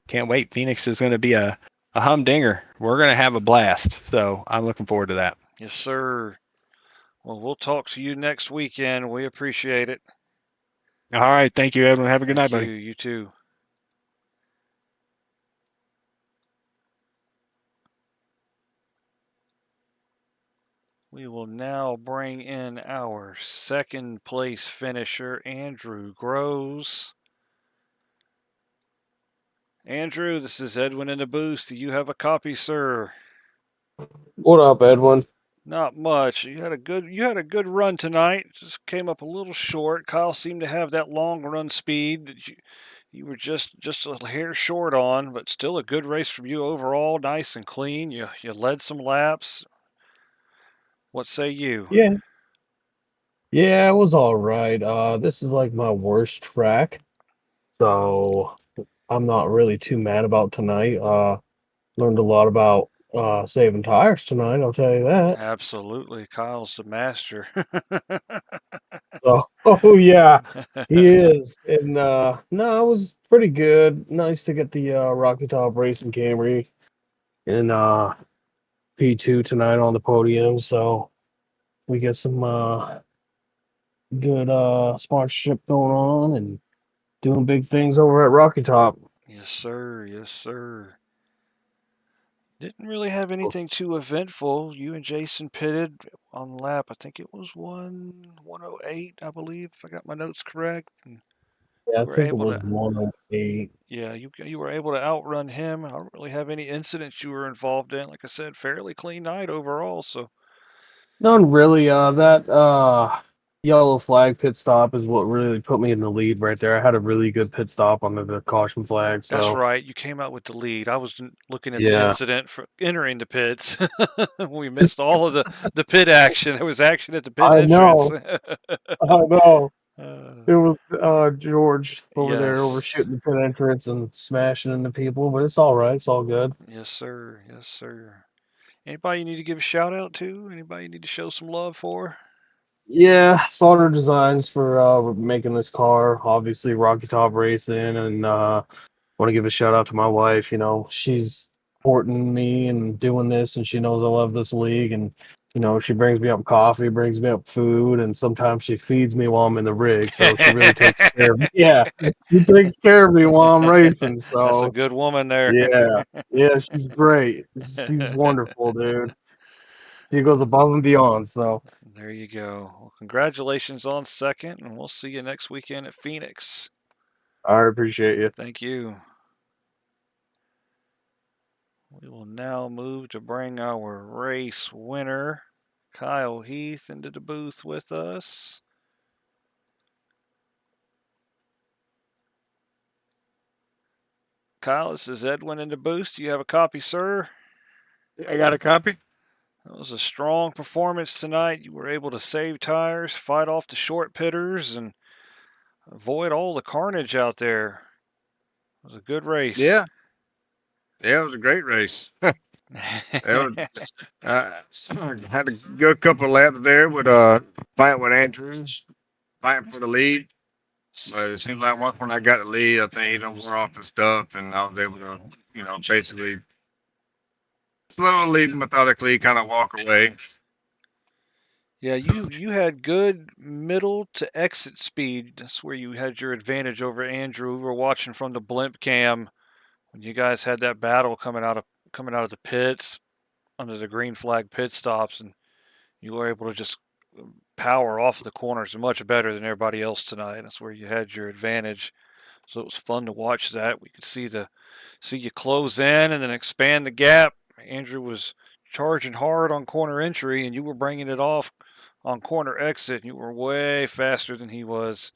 Speaker 2: can't wait. Phoenix is going to be a humdinger. We're going to have a blast. So I'm looking forward to that.
Speaker 3: Yes, sir. Well, we'll talk to you next weekend. We appreciate it.
Speaker 2: All right. Thank you, Edwin. Have a good night, buddy.
Speaker 3: You too. We will now bring in our second place finisher, Andrew Groves. Andrew, this is Edwin in the booth. Do you have a copy, sir?
Speaker 4: What up, Edwin?
Speaker 3: Not much. You had a good run tonight. Just came up a little short. Kyle seemed to have that long run speed that you were just a hair short on, but still a good race from you overall. Nice and clean. You led some laps. What say you?
Speaker 4: Yeah, it was all right. This is like my worst track, so I'm not really too mad about tonight. Learned a lot about saving tires tonight, I'll tell you that.
Speaker 3: Absolutely. Kyle's the master.
Speaker 4: Oh yeah, he is. And no, it was pretty good. Nice to get the Rocky Top Racing Camry in P2 tonight on the podium, so we get some good sponsorship going on and doing big things over at Rocky Top.
Speaker 3: Yes, sir. Yes, sir. Didn't really have anything too eventful. You and Jason pitted on lap. I think it was 108, I believe, if I got my notes correct. And
Speaker 4: Yeah, I
Speaker 3: you were
Speaker 4: think it
Speaker 3: able
Speaker 4: was
Speaker 3: to,
Speaker 4: 108.
Speaker 3: yeah, you were able to outrun him. I don't really have any incidents you were involved in. Like I said, fairly clean night overall. So
Speaker 4: None really. That yellow flag pit stop is what really put me in the lead right there. I had a really good pit stop under the caution flag.
Speaker 3: that's
Speaker 4: So
Speaker 3: right. You came out with the lead. I was looking at the
Speaker 4: yeah,
Speaker 3: incident for entering the pits. We missed all of the pit action. There was action at the pit
Speaker 4: I
Speaker 3: entrance.
Speaker 4: know. I know.
Speaker 3: Uh,
Speaker 4: It was George over there
Speaker 3: yes.
Speaker 4: overshooting the pit entrance and smashing into people, but it's all right. It's all good.
Speaker 3: Yes, sir. Yes, sir. Anybody you need to give a shout out to? Anybody you need to show some love for?
Speaker 4: Yeah, Slaughter Designs for making this car. Obviously, Rocky Top Racing, and want to give a shout out to my wife. You know, she's supporting me and doing this, and she knows I love this league. And you know, she brings me up coffee, brings me up food, and sometimes she feeds me while I'm in the rig. So she really takes care of me. Yeah, she takes care of me while I'm racing.
Speaker 3: That's a
Speaker 4: So
Speaker 3: good woman there.
Speaker 4: yeah, yeah, she's great. She's wonderful, dude. She goes above and beyond. So
Speaker 3: There you go. Well, congratulations on second, and we'll see you next weekend at Phoenix.
Speaker 4: I appreciate you.
Speaker 3: Thank you. We will now move to bring our race winner, Kyle Heath, into the booth with us. Kyle, this is Edwin in the booth. Do you have a copy, sir?
Speaker 5: I got a copy.
Speaker 3: That was a strong performance tonight. You were able to save tires, fight off the short pitters, and avoid all the carnage out there. It was a good race.
Speaker 5: Yeah, it was a great race. I had a good couple of laps there with fight with Andrews, fighting for the lead. But it seems like once when I got the lead, I think he done wore off his stuff, and I was able to, basically slowly, methodically, kind of walk away.
Speaker 3: Yeah, you had good middle to exit speed. That's where you had your advantage over Andrew. We were watching from the blimp cam when you guys had that battle coming out of the pits under the green flag pit stops, and you were able to just power off the corners much better than everybody else tonight. That's where you had your advantage. So it was fun to watch that. We could see you close in and then expand the gap. Andrew was charging hard on corner entry, and you were bringing it off on corner exit. You were way faster than he was.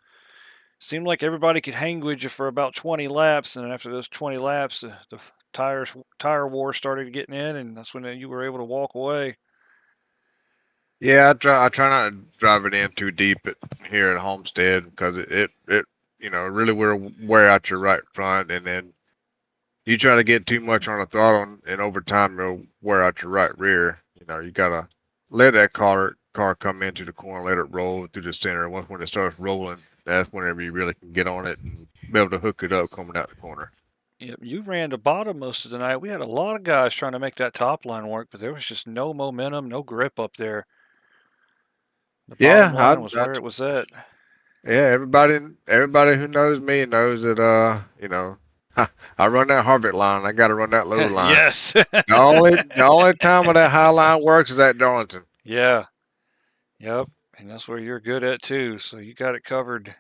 Speaker 3: Seemed like everybody could hang with you for about 20 laps, and then after those 20 laps, the tire war started getting in, and that's when you were able to walk away.
Speaker 5: Yeah, I try not to drive it in too deep here at Homestead because it really will wear out your right front, and then you try to get too much on the throttle, and over time it'll wear out your right rear. You gotta let that car come into the corner, let it roll through the center. Once when it starts rolling, that's whenever you really can get on it and be able to hook it up coming out the corner.
Speaker 3: Yep, you ran the bottom most of the night. We had a lot of guys trying to make that top line work, but there was just no momentum, no grip up there. The bottom line was where it was at.
Speaker 5: Yeah, everybody who knows me knows that I run that Harvick line. I got to run that low line.
Speaker 3: Yes.
Speaker 5: The only time when that high line works is at Darlington.
Speaker 3: Yeah. Yep. And that's where you're good at too. So you got it covered.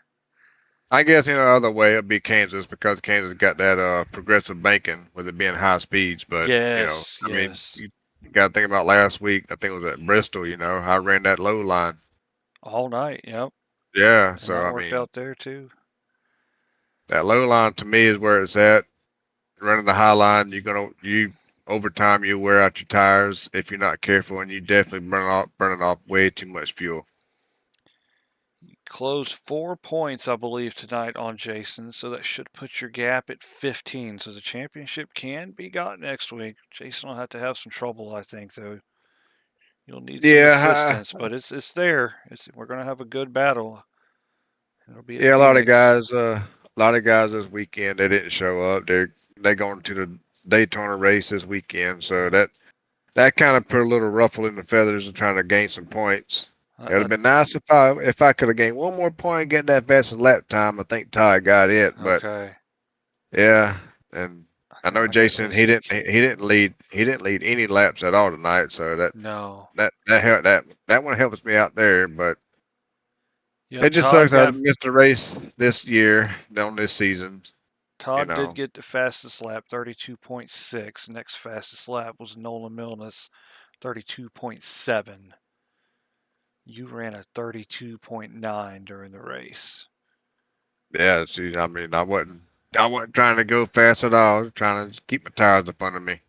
Speaker 5: I guess other way it'd be Kansas because Kansas got that progressive banking with it being high speeds. But
Speaker 3: yes.
Speaker 5: I mean, you got to think about last week. I think it was at Bristol. I ran that low line
Speaker 3: all night. Yep.
Speaker 5: Yeah.
Speaker 3: And
Speaker 5: so
Speaker 3: that
Speaker 5: I
Speaker 3: worked
Speaker 5: mean,
Speaker 3: out there too.
Speaker 5: That low line to me is where it's at. Running the high line, over time you wear out your tires if you're not careful, and you definitely burning off way too much fuel.
Speaker 3: You closed 4 points, I believe, tonight on Jason, so that should put your gap at 15. So the championship can be got next week. Jason will have to have some trouble, I think, though. You'll need some assistance, but it's there. We're gonna have a good battle. It'll be
Speaker 5: a lot of guys this weekend they didn't show up. They're going to the Daytona race this weekend, so that kind of put a little ruffle in the feathers of trying to gain some points. It would have been nice if I could have gained one more point and get that fastest lap time. I think Todd got it, but
Speaker 3: Okay.
Speaker 5: yeah, and I know
Speaker 3: got
Speaker 5: Jason he
Speaker 3: Isaac.
Speaker 5: didn't lead any laps at all tonight, so
Speaker 3: No.
Speaker 5: that one helps me out there. But
Speaker 3: Yep,
Speaker 5: it just sucks I missed a race this year on this season.
Speaker 3: Todd
Speaker 5: know.
Speaker 3: did get the fastest lap, 32.6. Next fastest lap was Nolan Milnes, 32.7. You ran a 32.9 during the race.
Speaker 5: Yeah, see, I mean, I wasn't trying to go fast at all. I was trying to keep my tires up under me.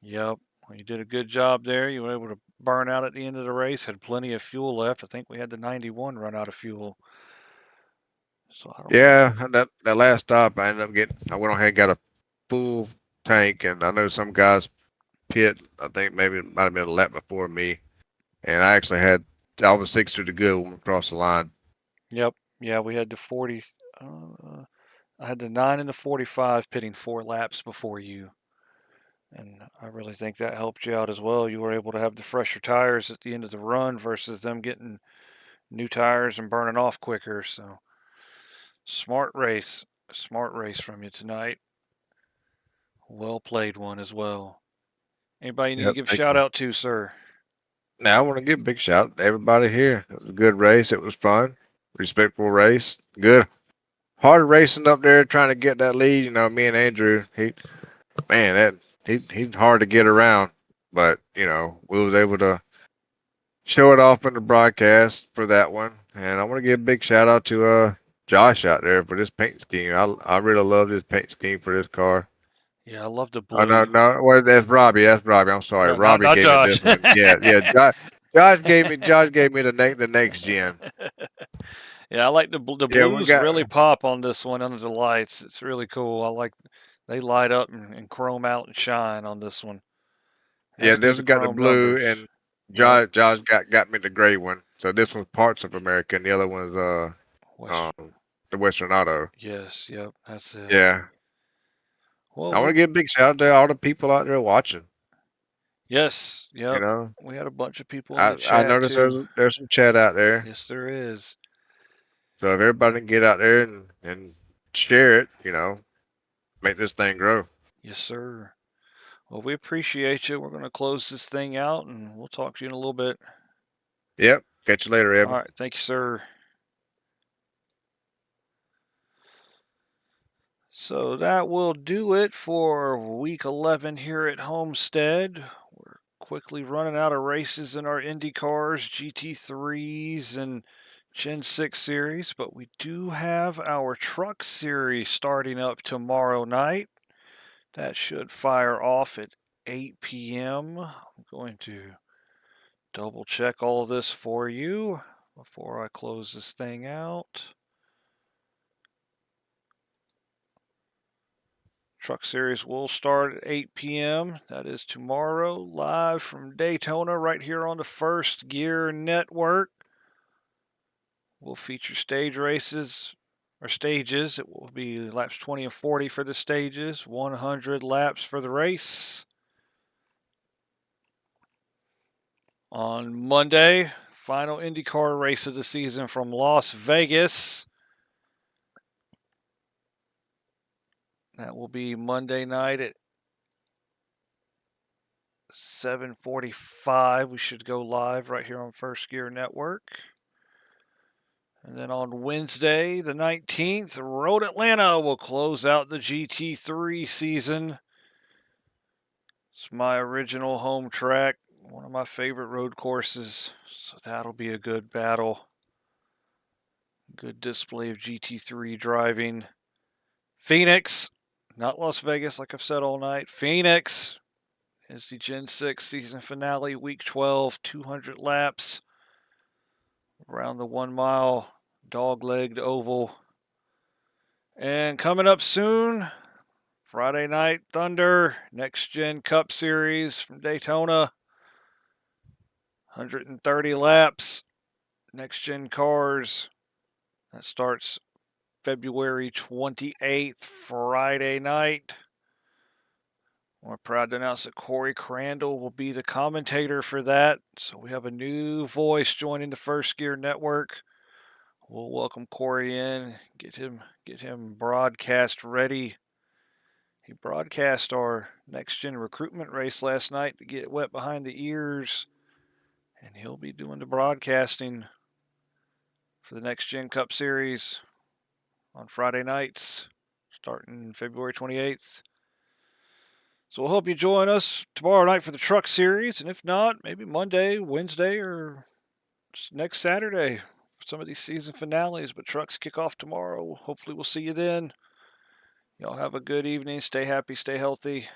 Speaker 3: Yep. Well, you did a good job there. You were able to burn out at the end of the race, had plenty of fuel left. I think we had the 91 run out of fuel. So I don't know.
Speaker 5: Yeah, that last stop, I went ahead and got a full tank, and I know some guys pit. I think maybe it might have been a lap before me, and I was 6 to the good when we crossed the line.
Speaker 3: Yep. Yeah, we had the 40. I had the 9 and the 45 pitting 4 laps before you. And I really think that helped you out as well. You were able to have the fresher tires at the end of the run versus them getting new tires and burning off quicker. So smart race from you tonight. Well played one as well. Anybody you need to give a shout out to, sir?
Speaker 5: Now I want to give a big shout out to everybody here. It was a good race. It was fun, respectful race. Good, hard racing up there trying to get that lead. You know, me and Andrew, he's hard to get around, but you know, we was able to show it off in the broadcast for that one. And I want to give a big shout out to Josh out there for this paint scheme. I really love this paint scheme for this car.
Speaker 3: Yeah, I love the blue.
Speaker 5: Oh, no. Well, that's Robbie. I'm sorry.
Speaker 3: No,
Speaker 5: Robbie
Speaker 3: not
Speaker 5: gave
Speaker 3: Josh.
Speaker 5: me this one. Yeah. Josh gave me the next gen.
Speaker 3: Yeah, I like the blues really pop on this one under the lights. It's really cool. I like they light up and chrome out and shine on this one.
Speaker 5: Yeah, this one got the blue
Speaker 3: numbers.
Speaker 5: and Josh got me the gray one. So this one's Parts of America and the other one's the Western Auto.
Speaker 3: Yes, yep, that's it.
Speaker 5: Yeah.
Speaker 3: Well,
Speaker 5: I want to give a big shout out to all the people out there watching.
Speaker 3: Yes, yep.
Speaker 5: You know,
Speaker 3: we had a bunch of people in the chat.
Speaker 5: I noticed there's some chat out there.
Speaker 3: Yes, there is.
Speaker 5: So if everybody can get out there and share it, you know, make this thing grow.
Speaker 3: Yes, sir. Well, we appreciate you. We're going to close this thing out, and we'll talk to you in a little bit.
Speaker 5: Yep. Catch you later, Evan.
Speaker 3: All right. Thank you, sir. So that will do it for week 11 here at Homestead. We're quickly running out of races in our Indy cars, GT3s, and Gen 6 series, but we do have our truck series starting up tomorrow night. That should fire off at 8 p.m. I'm going to double check all of this for you before I close this thing out. Truck series will start at 8 p.m. That is tomorrow, live from Daytona, right here on the First Gear Network. We'll feature stage races, or stages. It will be laps 20 and 40 for the stages, 100 laps for the race. On Monday, final IndyCar race of the season from Las Vegas. That will be Monday night at 7:45. We should go live right here on First Gear Network. And then on Wednesday, the 19th, Road Atlanta will close out the GT3 season. It's my original home track, one of my favorite road courses. So that'll be a good battle. Good display of GT3 driving. Phoenix. Not Las Vegas, like I've said all night. Phoenix is the Gen 6 season finale, week 12, 200 laps around the 1 mile dog-legged oval. And coming up soon, Friday Night Thunder, Next Gen Cup Series from Daytona. 130 laps, Next Gen cars. That starts February 28th, Friday night. We're proud to announce that Corey Crandall will be the commentator for that. So we have a new voice joining the First Gear Network. We'll welcome Corey in, get him broadcast ready. He broadcast our next gen recruitment race last night to get wet behind the ears, and he'll be doing the broadcasting for the next gen Cup Series on Friday nights, starting February 28th. So we'll hope you join us tomorrow night for the Truck Series, and if not, maybe Monday, Wednesday, or next Saturday for some of these season finales. But trucks kick off tomorrow. Hopefully we'll see you then. Y'all have a good evening. Stay happy, stay healthy.